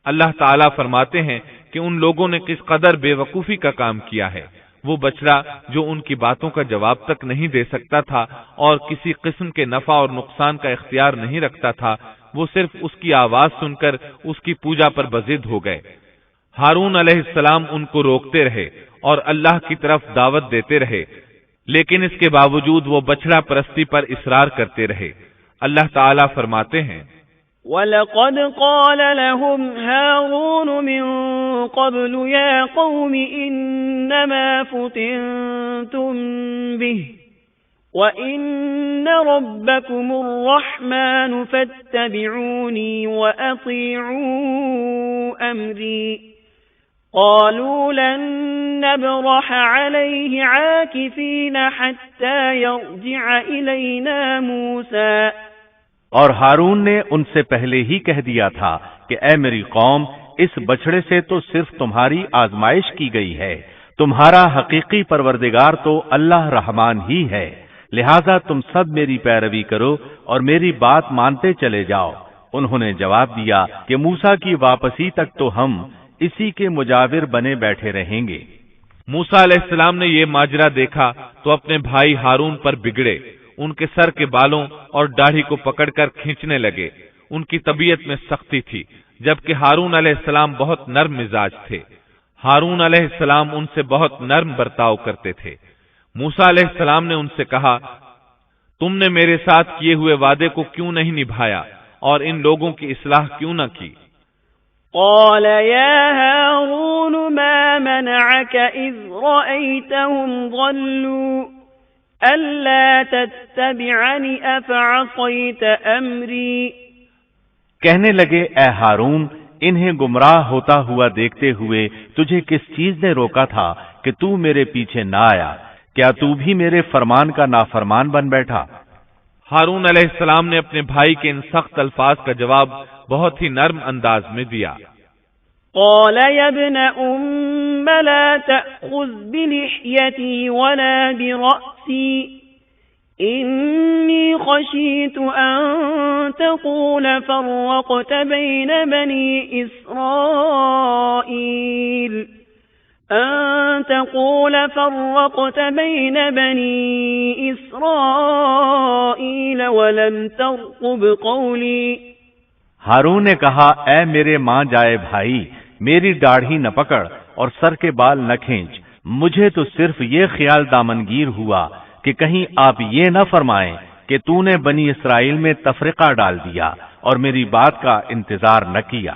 S3: اللہ تعالیٰ فرماتے ہیں کہ ان لوگوں نے کس قدر بے وقوفی کا کام کیا ہے۔ وہ بچڑا جو ان کی باتوں کا جواب تک نہیں دے سکتا تھا اور کسی قسم کے نفع اور نقصان کا اختیار نہیں رکھتا تھا، وہ صرف اس کی آواز سن کر اس کی پوجا پر بضد ہو گئے۔ ہارون علیہ السلام ان کو روکتے رہے اور اللہ کی طرف دعوت دیتے رہے، لیکن اس کے باوجود وہ بچڑا پرستی پر اصرار کرتے رہے۔ اللہ تعالیٰ فرماتے ہیں،
S2: وَلَقَدْ قَالَ لَهُمْ هَارُونُ مِنْ قَبْلُ يَا قَوْمِ إِنَّمَا فُتِنْتُمْ بِهِ وَإِنَّ رَبَّكُمُ الرَّحْمَنُ فَاتَّبِعُونِي وَأَطِيعُوا أَمْرِي قَالُوا لَن نَّبْرَحَ عَلَيْهِ عَاكِفِينَ حَتَّى يَرْجِعَ إِلَيْنَا مُوسَى۔
S1: اور ہارون نے ان سے پہلے ہی کہہ دیا تھا کہ اے میری قوم، اس بچڑے سے تو صرف تمہاری آزمائش کی گئی ہے، تمہارا حقیقی پروردگار تو اللہ رحمان ہی ہے، لہذا تم سب میری پیروی کرو اور میری بات مانتے چلے جاؤ۔ انہوں نے جواب دیا کہ موسیٰ کی واپسی تک تو ہم اسی کے مجاور بنے بیٹھے رہیں گے۔
S3: موسیٰ علیہ السلام نے یہ ماجرا دیکھا تو اپنے بھائی ہارون پر بگڑے، ان کے سر کے بالوں اور داڑھی کو پکڑ کر کھینچنے لگے۔ ان کی طبیعت میں سختی تھی، جبکہ ہارون علیہ السلام بہت نرم مزاج تھے۔ ہارون علیہ السلام ان سے بہت نرم برتاؤ کرتے تھے۔ موسیٰ علیہ السلام نے ان سے کہا، تم نے میرے ساتھ کیے ہوئے وعدے کو کیوں نہیں نبھایا اور ان لوگوں کی اصلاح کیوں نہ کی؟
S2: قال يا هارون ما منعك إذ رأيتهم ضلوا ألا تتبعني أفعصيت أمري۔
S1: کہنے لگے، اے ہارون، انہیں گمراہ ہوتا ہوا دیکھتے ہوئے تجھے کس چیز نے روکا تھا کہ تو میرے پیچھے نہ آیا؟ کیا تو بھی میرے فرمان کا نافرمان بن بیٹھا؟
S3: ہارون علیہ السلام نے اپنے بھائی کے ان سخت الفاظ کا جواب بہت ہی نرم انداز میں دیا۔
S2: قال يا ابن أم لا تأخذ بلحيتي ولا برأسي إني خشيت أن تقول فرقت بين بني إسرائيل ولم ترقب قولي۔
S1: ہارون نے کہا، اے میرے ماں جائے بھائی، میری داڑھی نہ پکڑ اور سر کے بال نہ کھینچ، مجھے تو صرف یہ خیال دامنگیر ہوا کہ کہیں آپ یہ نہ فرمائیں کہ تو نے بنی اسرائیل میں تفرقہ ڈال دیا اور میری بات کا انتظار نہ کیا۔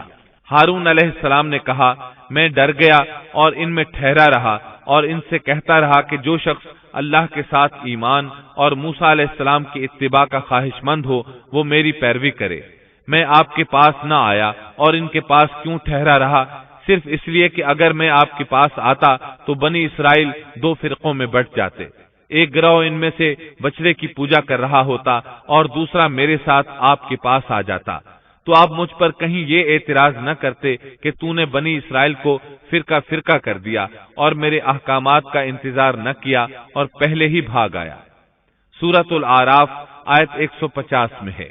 S3: ہارون علیہ السلام نے کہا، میں ڈر گیا اور ان میں ٹھہرا رہا اور ان سے کہتا رہا کہ جو شخص اللہ کے ساتھ ایمان اور موسیٰ علیہ السلام کی اتباع کا خواہش مند ہو وہ میری پیروی کرے۔ میں آپ کے پاس نہ آیا اور ان کے پاس کیوں ٹھہرا رہا؟ صرف اس لیے کہ اگر میں آپ کے پاس آتا تو بنی اسرائیل دو فرقوں میں بٹ جاتے، ایک گروہ ان میں سے بچڑے کی پوجا کر رہا ہوتا اور دوسرا میرے ساتھ آپ کے پاس آ جاتا، تو آپ مجھ پر کہیں یہ اعتراض نہ کرتے کہ تو نے بنی اسرائیل کو فرقہ فرقہ کر دیا اور میرے احکامات کا انتظار نہ کیا اور پہلے ہی بھاگ آیا۔ سورۃ الاعراف آیت 150 میں ہے۔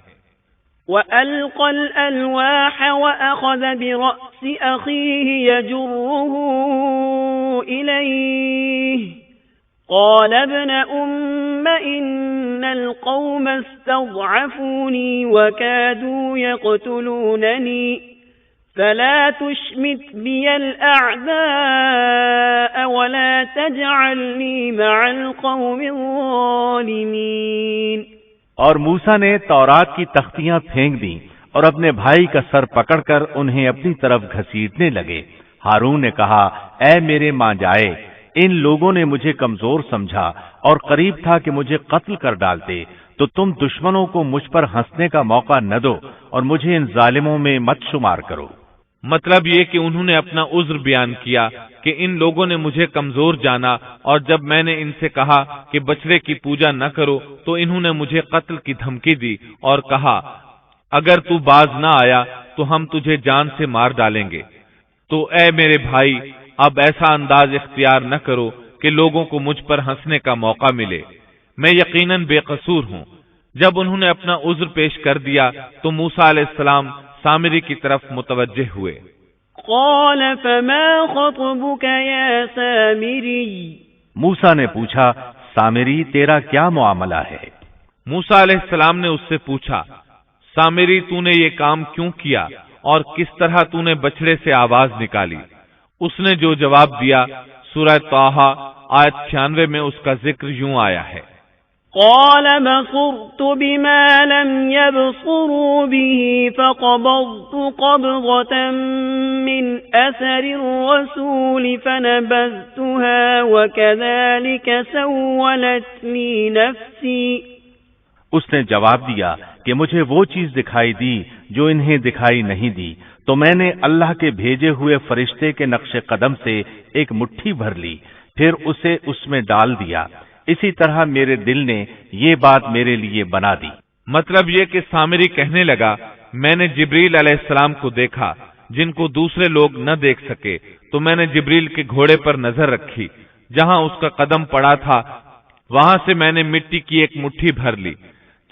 S2: وَأَلْقَى الْأَلْوَاحَ وَأَخَذَ بِرَأْسِ أَخِيهِ يَجُرُّهُ إِلَيْهِ قَالَ ابْنَ أُمَّ إِنَّ الْقَوْمَ اسْتَضْعَفُونِي وَكَادُوا يَقْتُلُونَنِي فَلَا تُشْمِتْ بِيَ الْأَعْدَاءَ وَلَا تَجْعَلْنِي مَعَ الْقَوْمِ الظَّالِمِينَ۔
S1: اور موسیٰ نے تورات کی تختیاں پھینک دیں اور اپنے بھائی کا سر پکڑ کر انہیں اپنی طرف گھسیٹنے لگے۔ ہارون نے کہا، اے میرے ماں جائے، ان لوگوں نے مجھے کمزور سمجھا اور قریب تھا کہ مجھے قتل کر ڈالتے، تو تم دشمنوں کو مجھ پر ہنسنے کا موقع نہ دو اور مجھے ان ظالموں میں مت شمار کرو۔
S3: مطلب یہ کہ انہوں نے اپنا عذر بیان کیا کہ ان لوگوں نے مجھے کمزور جانا، اور جب میں نے ان سے کہا کہ بچڑے کی پوجا نہ کرو تو انہوں نے مجھے قتل کی دھمکی دی اور کہا اگر تو باز نہ آیا تو ہم تجھے جان سے مار ڈالیں گے۔ تو اے میرے بھائی، اب ایسا انداز اختیار نہ کرو کہ لوگوں کو مجھ پر ہنسنے کا موقع ملے، میں یقیناً بے قصور ہوں۔ جب انہوں نے اپنا عذر پیش کر دیا تو موسیٰ علیہ السلام سامری کی طرف متوجہ ہوئے۔
S2: قال فما خطبك يا سامری،
S1: موسیٰ نے پوچھا، سامری تیرا کیا معاملہ ہے؟
S3: موسیٰ علیہ السلام نے اس سے پوچھا، سامری تو نے یہ کام کیوں کیا اور کس طرح تو نے بچڑے سے آواز نکالی؟ اس نے جو جواب دیا، سورہ طٰہٰ آیت 96 میں اس کا ذکر یوں آیا ہے،
S2: قال بصرت بما لم يبصروا به فقبضت قبضة من أثر الرسول فنبذتها وكذلك سولت لي نفسي۔
S1: اس نے جواب دیا کہ مجھے وہ چیز دکھائی دی جو انہیں دکھائی نہیں دی، تو میں نے اللہ کے بھیجے ہوئے فرشتے کے نقش قدم سے ایک مٹھی بھر لی، پھر اسے اس میں ڈال دیا، اسی طرح میرے دل نے یہ بات میرے لیے بنا دی۔
S3: مطلب یہ کہ سامری کہنے لگا، میں نے جبریل علیہ السلام کو دیکھا جن کو دوسرے لوگ نہ دیکھ سکے، تو میں نے جبریل کے گھوڑے پر نظر رکھی، جہاں اس کا قدم پڑا تھا وہاں سے میں نے مٹی کی ایک مٹھی بھر لی،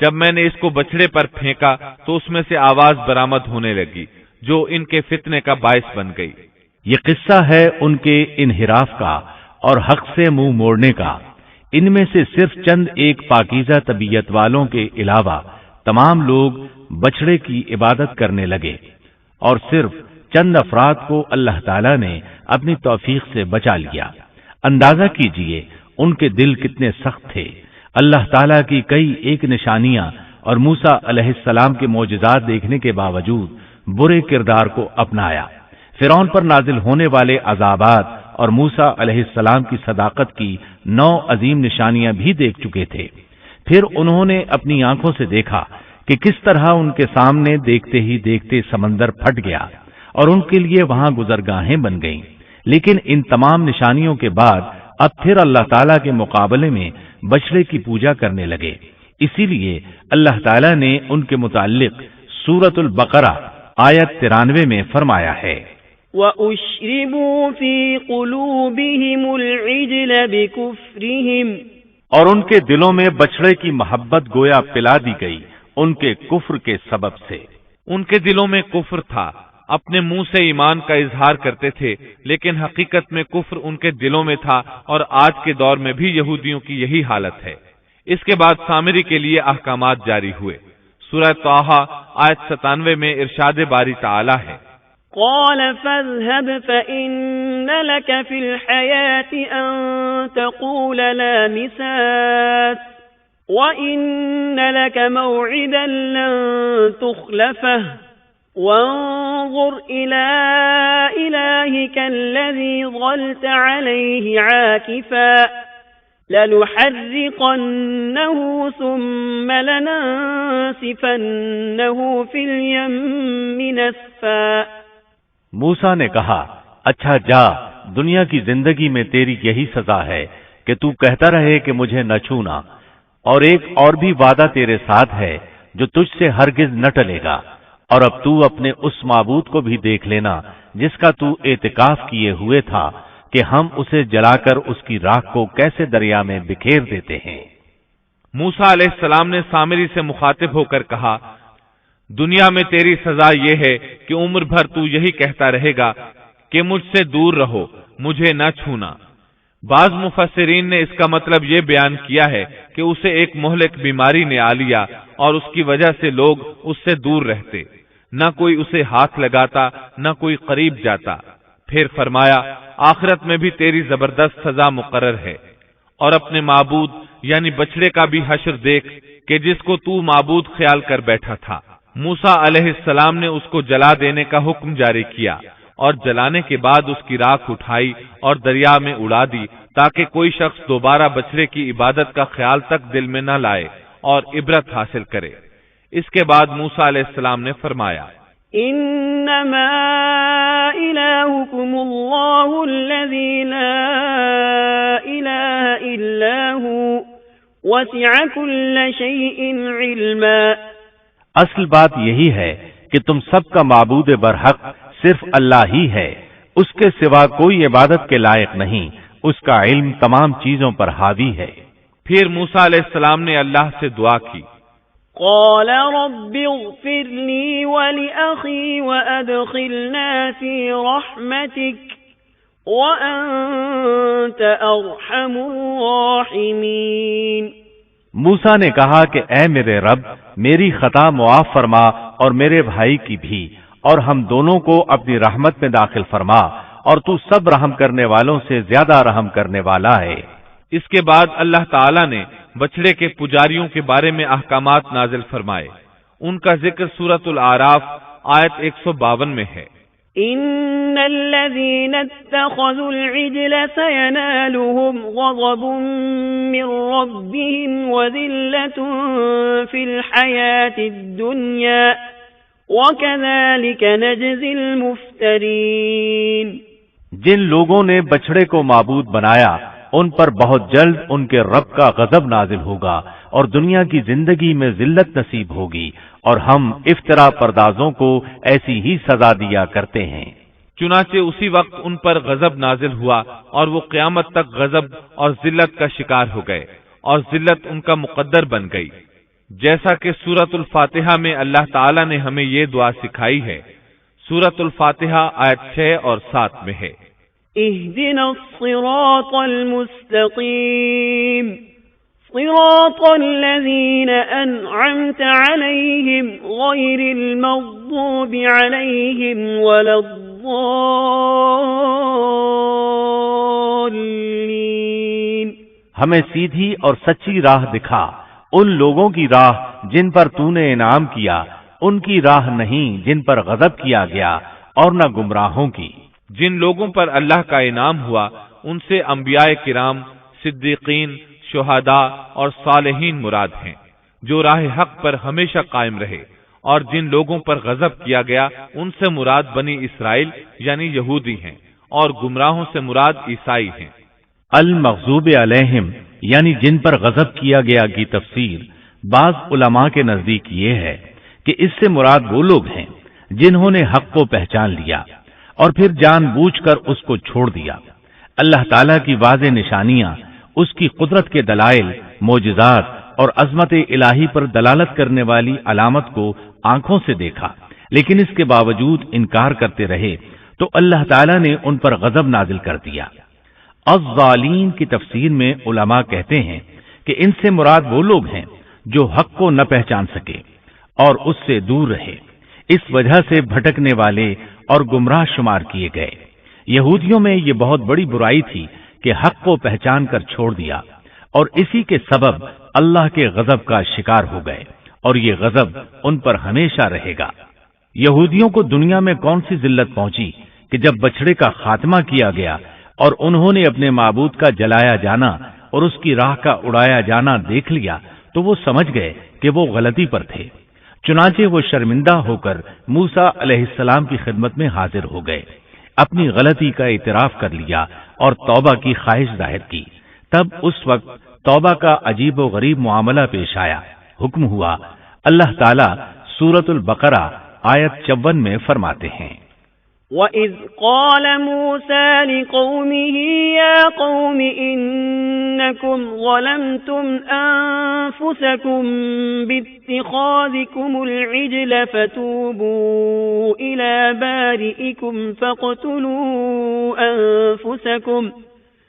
S3: جب میں نے اس کو بچڑے پر پھینکا تو اس میں سے آواز برآمد ہونے لگی جو ان کے فتنے کا باعث بن گئی۔
S1: یہ قصہ ہے ان کے انحراف کا اور حق سے منہ موڑنے کا۔ ان میں سے صرف چند ایک پاکیزہ طبیعت والوں کے علاوہ تمام لوگ بچڑے کی عبادت کرنے لگے، اور صرف چند افراد کو اللہ تعالیٰ نے اپنی توفیق سے بچا لیا۔ اندازہ کیجئے ان کے دل کتنے سخت تھے۔ اللہ تعالیٰ کی کئی ایک نشانیاں اور موسیٰ علیہ السلام کے معجزات دیکھنے کے باوجود برے کردار کو اپنایا۔ فرعون پر نازل ہونے والے عذابات اور موسیٰ علیہ السلام کی صداقت کی 9 عظیم نشانیاں بھی دیکھ چکے تھے۔ پھر انہوں نے اپنی آنکھوں سے دیکھا کہ کس طرح ان کے سامنے دیکھتے ہی دیکھتے سمندر پھٹ گیا اور ان کے لیے وہاں گزرگاہیں بن گئیں۔ لیکن ان تمام نشانیوں کے بعد اب پھر اللہ تعالیٰ کے مقابلے میں بچڑے کی پوجا کرنے لگے۔ اسی لیے اللہ تعالیٰ نے ان کے متعلق سورۃ البقرہ آیت 93 میں فرمایا ہے،
S2: وَأُشْرِبُوا فِي قُلُوبِهِمُ الْعِجْلَ بِكُفْرِهِمْ،
S1: اور ان کے دلوں میں بچڑے کی محبت گویا پلا دی گئی ان کے کفر کے سبب سے۔
S3: ان کے دلوں میں کفر تھا، اپنے منہ سے ایمان کا اظہار کرتے تھے، لیکن حقیقت میں کفر ان کے دلوں میں تھا، اور آج کے دور میں بھی یہودیوں کی یہی حالت ہے۔ اس کے بعد سامری کے لیے احکامات جاری ہوئے۔ سورہ طٰہٰ آیت 97 میں ارشاد باری تعالی ہے،
S2: قال فاذهب فإن لك في الحياة أن تقول لا مساس وإن لك موعدا لن تخلفه وانظر إلى إلهك الذي ظلت عليه عاكفا لنحرقنه ثم لننسفنه في اليم نسفا۔
S1: موسیٰ نے کہا، اچھا جا، دنیا کی زندگی میں تیری یہی سزا ہے کہ تو کہتا رہے کہ مجھے نہ چھونا، اور ایک اور بھی وعدہ تیرے ساتھ ہے جو تجھ سے ہرگز نہ ٹلے گا، اور اب تو اپنے اس معبود کو بھی دیکھ لینا جس کا تو اعتکاف کیے ہوئے تھا کہ ہم اسے جلا کر اس کی راکھ کو کیسے دریا میں بکھیر دیتے ہیں۔
S3: موسیٰ علیہ السلام نے سامری سے مخاطب ہو کر کہا، دنیا میں تیری سزا یہ ہے کہ عمر بھر تو یہی کہتا رہے گا کہ مجھ سے دور رہو، مجھے نہ چھونا۔ بعض مفسرین نے اس کا مطلب یہ بیان کیا ہے کہ اسے ایک مہلک بیماری نے آ لیا اور اس کی وجہ سے لوگ اس سے دور رہتے، نہ کوئی اسے ہاتھ لگاتا نہ کوئی قریب جاتا۔ پھر فرمایا، آخرت میں بھی تیری زبردست سزا مقرر ہے، اور اپنے معبود یعنی بچڑے کا بھی حشر دیکھ کہ جس کو تو معبود خیال کر بیٹھا تھا۔ موسیٰ علیہ السلام نے اس کو جلا دینے کا حکم جاری کیا، اور جلانے کے بعد اس کی راکھ اٹھائی اور دریا میں اڑا دی تاکہ کوئی شخص دوبارہ بچڑے کی عبادت کا خیال تک دل میں نہ لائے اور عبرت حاصل کرے۔ اس کے بعد موسیٰ علیہ السلام نے فرمایا،
S2: انما الہکم اللہ الذی لا الہ الا هو وسع کل شیء علما۔
S1: اصل بات یہی ہے کہ تم سب کا معبود برحق صرف اللہ ہی ہے، اس کے سوا کوئی عبادت کے لائق نہیں، اس کا علم تمام چیزوں پر حاوی ہے۔
S3: پھر موسیٰ علیہ السلام نے اللہ سے دعا کی،
S2: قال رب اغفر لي ولأخي وأدخلنا في رحمتك وأنت أرحم الراحمين۔
S1: موسیٰ نے کہا کہ اے میرے رب، میری خطا معاف فرما اور میرے بھائی کی بھی، اور ہم دونوں کو اپنی رحمت میں داخل فرما، اور تو سب رحم کرنے والوں سے زیادہ رحم کرنے والا ہے۔
S3: اس کے بعد اللہ تعالیٰ نے بچڑے کے پجاریوں کے بارے میں احکامات نازل فرمائے۔ ان کا ذکر سورۃ الاعراف آیت 152 میں ہے۔
S2: ان الذين اتخذوا العجل سينالهم غضب من ربهم وذلة في الحياة الدنيا وكذلك نجزي المفترين۔
S1: جن لوگوں نے بچڑے کو معبود بنایا ان پر بہت جلد ان کے رب کا غضب نازل ہوگا اور دنیا کی زندگی میں ذلت نصیب ہوگی، اور ہم افترا پردازوں کو ایسی ہی سزا دیا کرتے ہیں۔
S3: چنانچہ اسی وقت ان پر غضب نازل ہوا اور وہ قیامت تک غضب اور ذلت کا شکار ہو گئے، اور ذلت ان کا مقدر بن گئی، جیسا کہ سورۃ الفاتحہ میں اللہ تعالیٰ نے ہمیں یہ دعا سکھائی ہے۔ سورۃ الفاتحہ آیت 6 اور 7 میں ہے،
S2: اهدنا الصراط المستقيم صراط الذين أنعمت عليهم غير المغضوب عليهم ولا الضالين۔
S1: ہمیں سیدھی اور سچی راہ دکھا، ان لوگوں کی راہ جن پر تو نے انعام کیا، ان کی راہ نہیں جن پر غضب کیا گیا، اور نہ گمراہوں کی۔
S3: جن لوگوں پر اللہ کا انعام ہوا ان سے انبیاء کرام، صدیقین، شہداء اور صالحین مراد ہیں، جو راہ حق پر ہمیشہ قائم رہے، اور جن لوگوں پر غضب کیا گیا ان سے مراد بنی اسرائیل یعنی یہودی ہیں، اور گمراہوں سے مراد عیسائی ہیں۔
S1: المغضوب علیہم یعنی جن پر غضب کیا گیا کی تفسیر بعض علماء کے نزدیک یہ ہے کہ اس سے مراد وہ لوگ ہیں جنہوں نے حق کو پہچان لیا اور پھر جان بوجھ کر اس کو چھوڑ دیا۔ اللہ تعالیٰ کی واضح نشانیاں، اس کی قدرت کے دلائل، معجزات اور عظمت الہی پر دلالت کرنے والی علامت کو آنکھوں سے دیکھا، لیکن اس کے باوجود انکار کرتے رہے تو اللہ تعالیٰ نے ان پر غضب نازل کر دیا۔ الظالین کی تفسیر میں علماء کہتے ہیں کہ ان سے مراد وہ لوگ ہیں جو حق کو نہ پہچان سکے اور اس سے دور رہے، اس وجہ سے بھٹکنے والے اور گمراہ شمار کیے گئے۔ یہودیوں میں یہ بہت بڑی برائی تھی کہ حق کو پہچان کر چھوڑ دیا، اور اسی کے سبب اللہ کے غضب کا شکار ہو گئے، اور یہ غضب ان پر ہمیشہ رہے گا۔ یہودیوں کو دنیا میں کون سی ذلت پہنچی کہ جب بچڑے کا خاتمہ کیا گیا اور انہوں نے اپنے معبود کا جلایا جانا اور اس کی راہ کا اڑایا جانا دیکھ لیا تو وہ سمجھ گئے کہ وہ غلطی پر تھے، چنانچہ وہ شرمندہ ہو کر موسیٰ علیہ السلام کی خدمت میں حاضر ہو گئے، اپنی غلطی کا اعتراف کر لیا اور توبہ کی خواہش ظاہر کی۔ تب اس وقت توبہ کا عجیب و غریب معاملہ پیش آیا۔ حکم ہوا، اللہ تعالیٰ سورۃ البقرہ آیت 54 میں فرماتے ہیں،
S2: وَإِذْ قَالَ مُوسَى لِقَوْمِهِ يَا قَوْمِ إِنَّكُمْ ظَلَمْتُمْ أَنفُسَكُمْ بِاتِّخَاذِكُمُ الْعِجْلَ فَتُوبُوا إِلَى بَارِئِكُمْ فَاقْتُلُوا أَنفُسَكُمْ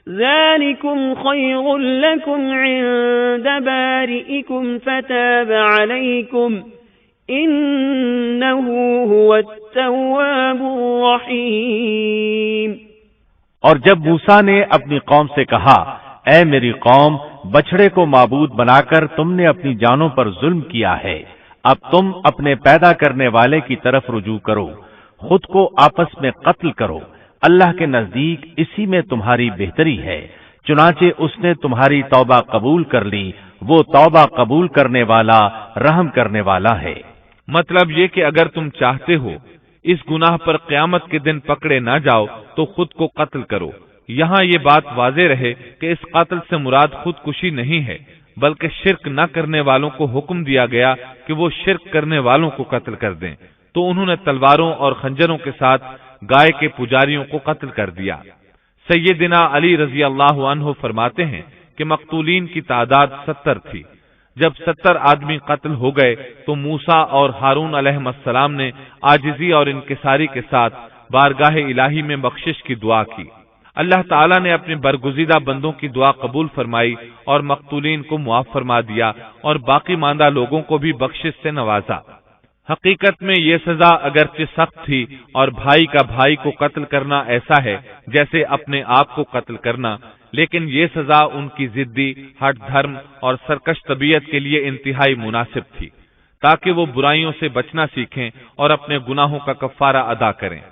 S2: ذَلِكُمْ خَيْرٌ لَكُمْ عِندَ بَارِئِكُمْ فَتَابَ عَلَيْكُمْ إِنَّهُ هُوَ التَّوَّابُ الرَّحِيمُ۔
S1: اور جب موسیٰ نے اپنی قوم سے کہا، اے میری قوم، بچڑے کو معبود بنا کر تم نے اپنی جانوں پر ظلم کیا ہے، اب تم اپنے پیدا کرنے والے کی طرف رجوع کرو، خود کو آپس میں قتل کرو، اللہ کے نزدیک اسی میں تمہاری بہتری ہے، چنانچہ اس نے تمہاری توبہ قبول کر لی، وہ توبہ قبول کرنے والا، رحم کرنے والا ہے۔
S3: مطلب یہ کہ اگر تم چاہتے ہو اس گناہ پر قیامت کے دن پکڑے نہ جاؤ تو خود کو قتل کرو۔ یہاں یہ بات واضح رہے کہ اس قتل سے مراد خودکشی نہیں ہے، بلکہ شرک نہ کرنے والوں کو حکم دیا گیا کہ وہ شرک کرنے والوں کو قتل کر دیں، تو انہوں نے تلواروں اور خنجروں کے ساتھ گائے کے پجاریوں کو قتل کر دیا۔ سیدنا علی رضی اللہ عنہ فرماتے ہیں کہ مقتولین کی تعداد 70 تھی۔ جب 70 آدمی قتل ہو گئے تو موسیٰ اور ہارون علیہ السلام نے عاجزی اور انکساری کے ساتھ بارگاہ الہی میں بخشش کی دعا کی۔ اللہ تعالیٰ نے اپنے برگزیدہ بندوں کی دعا قبول فرمائی اور مقتولین کو معاف فرما دیا اور باقی ماندہ لوگوں کو بھی بخشش سے نوازا۔ حقیقت میں یہ سزا اگرچہ سخت تھی اور بھائی کا بھائی کو قتل کرنا ایسا ہے جیسے اپنے آپ کو قتل کرنا، لیکن یہ سزا ان کی ضدی، ہٹ دھرم اور سرکش طبیعت کے لیے انتہائی مناسب تھی، تاکہ وہ برائیوں سے بچنا سیکھیں اور اپنے گناہوں کا کفارہ ادا کریں۔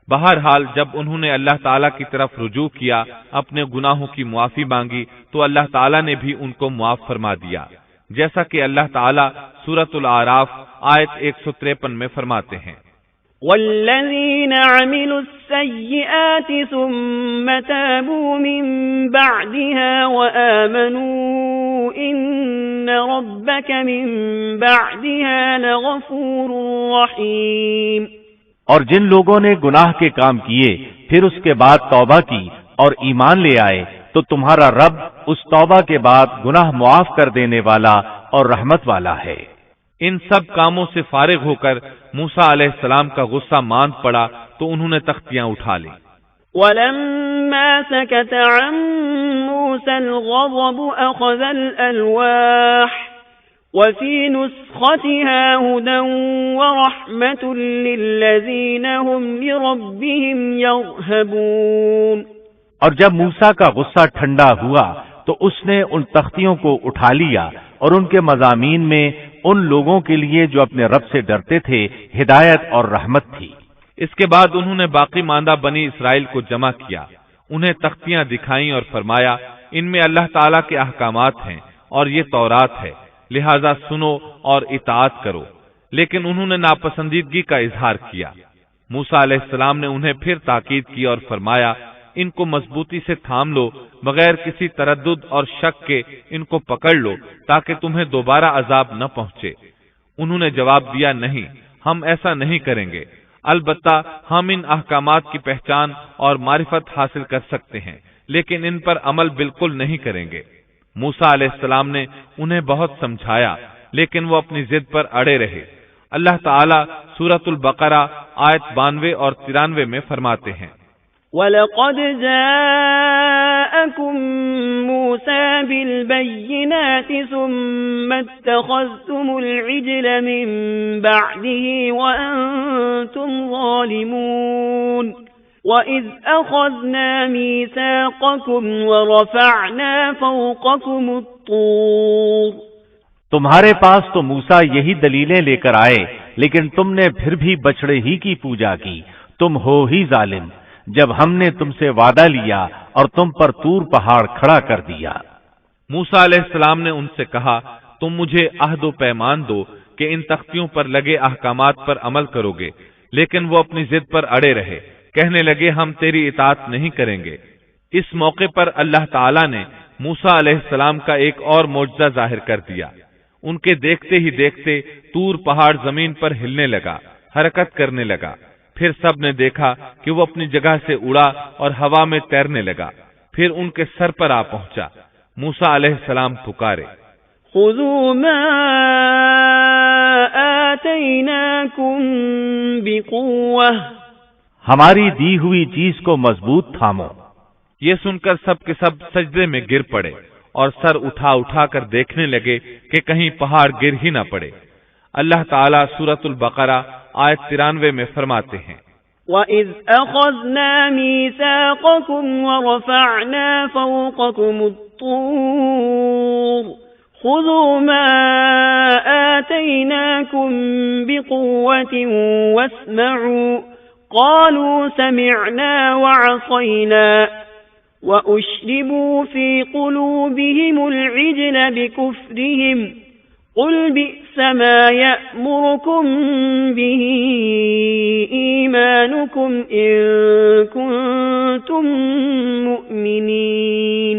S3: بہرحال جب انہوں نے اللہ تعالیٰ کی طرف رجوع کیا، اپنے گناہوں کی معافی مانگی، تو اللہ تعالیٰ نے بھی ان کو معاف فرما دیا، جیسا کہ اللہ تعالیٰ سورۃ الاعراف آیت 153 میں فرماتے ہیں،
S2: والذین عملوا السیئات ثم تابوا من بعدها وآمنوا ان ربک من بعدها لغفور رحیم۔
S1: اور جن لوگوں نے گناہ کے کام کیے پھر اس کے بعد توبہ کی اور ایمان لے آئے تو تمہارا رب اس توبہ کے بعد گناہ معاف کر دینے والا اور رحمت والا ہے۔
S3: ان سب کاموں سے فارغ ہو کر موسیٰ علیہ السلام کا غصہ ماند پڑا تو انہوں نے تختیاں اٹھا لی۔
S2: وَلَمَّا سَكَتَ عَن مُوسَى الْغَضَبُ أَخَذَ الْأَلْوَاحَ وَفِي نُسْخَتِهَا هُدًى وَرَحْمَةٌ لِّلَّذِينَ هُمْ لِرَبِّهِمْ يَرْهَبُونَ۔
S1: اور جب موسیٰ کا غصہ ٹھنڈا ہوا تو اس نے ان تختیوں کو اٹھا لیا اور ان کے مضامین میں ان لوگوں کے لیے جو اپنے رب سے ڈرتے تھے ہدایت اور رحمت تھی۔
S3: اس کے بعد انہوں نے باقی ماندہ بنی اسرائیل کو جمع کیا، انہیں تختیاں دکھائیں اور فرمایا ان میں اللہ تعالیٰ کے احکامات ہیں اور یہ تورات ہے، لہذا سنو اور اطاعت کرو، لیکن انہوں نے ناپسندیدگی کا اظہار کیا۔ موسیٰ علیہ السلام نے انہیں پھر تاکید کی اور فرمایا ان کو مضبوطی سے تھام لو، بغیر کسی تردد اور شک کے ان کو پکڑ لو تاکہ تمہیں دوبارہ عذاب نہ پہنچے۔ انہوں نے جواب دیا نہیں، ہم ایسا نہیں کریں گے، البتہ ہم ان احکامات کی پہچان اور معرفت حاصل کر سکتے ہیں، لیکن ان پر عمل بالکل نہیں کریں گے۔ موسیٰ علیہ السلام نے انہیں بہت سمجھایا لیکن وہ اپنی ضد پر اڑے رہے۔ اللہ تعالیٰ سورۃ البقرہ آیت 92 اور 93 میں فرماتے ہیں،
S2: وَلَقَدْ جَاءَكُم مُوسَى بِالْبَيِّنَاتِ ثُمَّ اتَّخَذْتُمُ الْعِجْلَ مِن بَعْدِهِ وَأَنْتُمْ ظَالِمُونَ وَإِذْ أَخَذْنَا مِيثَاقَكُمْ وَرَفَعْنَا فَوْقَكُمُ الطُّورَ۔
S1: تمہارے پاس تو موسیٰ یہی دلیلیں لے کر آئے لیکن تم نے پھر بھی بچڑے ہی کی پوجا کی، تم ہو ہی ظالم، جب ہم نے تم سے وعدہ لیا اور تم پر طور پہاڑ کھڑا کر دیا۔
S3: موسیٰ علیہ السلام نے ان سے کہا تم مجھے عہد و پیمان دو کہ ان تختیوں پر لگے احکامات پر عمل کرو گے، لیکن وہ اپنی ضد پر اڑے رہے، کہنے لگے ہم تیری اطاعت نہیں کریں گے۔ اس موقع پر اللہ تعالیٰ نے موسیٰ علیہ السلام کا ایک اور معجزہ ظاہر کر دیا۔ ان کے دیکھتے ہی دیکھتے طور پہاڑ زمین پر ہلنے لگا، حرکت کرنے لگا، پھر سب نے دیکھا کہ وہ اپنی جگہ سے اڑا اور ہوا میں تیرنے لگا، پھر ان کے سر پر آ پہنچا۔ موسیٰ علیہ السلام پکارے،
S2: خذوا ما آتیناکم بقوة،
S1: ہماری دی ہوئی چیز کو مضبوط تھامو۔
S3: یہ سن کر سب کے سب سجدے میں گر پڑے اور سر اٹھا اٹھا کر دیکھنے لگے کہ کہیں پہاڑ گر ہی نہ پڑے۔ اللہ تعالیٰ سورۃ البقرہ آیت 93 میں فرماتے ہیں،
S2: وَإِذْ أَخَذْنَا مِيثَاقَكُمْ وَرَفَعْنَا فَوْقَكُمُ الطُّورَ خُذُوا مَا آتَيْنَاكُمْ بِقُوَّةٍ وَاسْمَعُوا قَالُوا سَمِعْنَا وَعَصَيْنَا وَأُشْرِبُوا فِي قُلُوبِهِمُ الْعِجْلَ بِكُفْرِهِمْ قُلْ بِئْسَ مَا يَأْمُرُكُمْ بِهِ إِيمَانُكُمْ إِن كُنتُم مُؤْمِنِينَ۔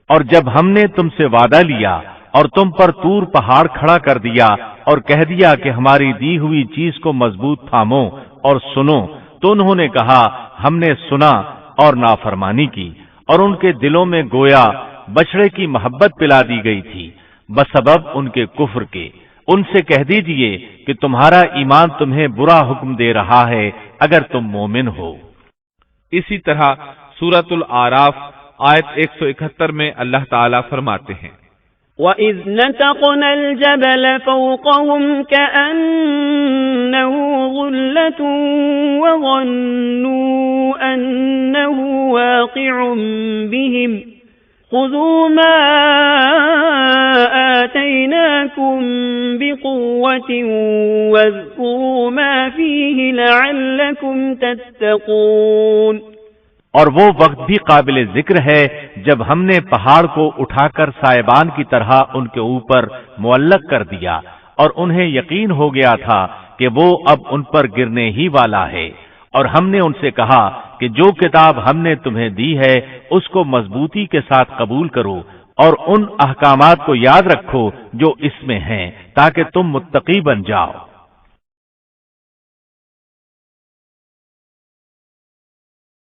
S1: اور جب ہم نے تم سے وعدہ لیا اور تم پر طور پہاڑ کھڑا کر دیا اور کہہ دیا کہ ہماری دی ہوئی چیز کو مضبوط تھامو اور سنو، تو انہوں نے کہا ہم نے سنا اور نافرمانی کی، اور ان کے دلوں میں گویا بچڑے کی محبت پلا دی گئی تھی بسبب ان کے کفر کے۔ ان سے کہہ دیجئے کہ تمہارا ایمان تمہیں برا حکم دے رہا ہے اگر تم مومن ہو۔
S3: اسی طرح سورۃ الاعراف آیت 171 میں اللہ تعالیٰ فرماتے ہیں،
S2: وَإِذْ نَتَقْنَا الْجَبَلَ فَوْقَهُمْ كَأَنَّهُ ظُلَّةٌ وَظَنُّوا أَنَّهُ وَاقِعٌ بِهِمْ خُذُوا مَا آتَيْنَاكُمْ بِقُوَّةٍ وَاذْكُرُوا مَا فِيهِ لَعَلَّكُمْ تَتَّقُونَ۔
S1: اور وہ وقت بھی قابل ذکر ہے جب ہم نے پہاڑ کو اٹھا کر سائبان کی طرح ان کے اوپر معلق کر دیا، اور انہیں یقین ہو گیا تھا کہ وہ اب ان پر گرنے ہی والا ہے، اور ہم نے ان سے کہا کہ جو کتاب ہم نے تمہیں دی ہے اس کو مضبوطی کے ساتھ قبول کرو اور ان احکامات کو یاد رکھو جو اس میں ہیں تاکہ تم متقی بن جاؤ۔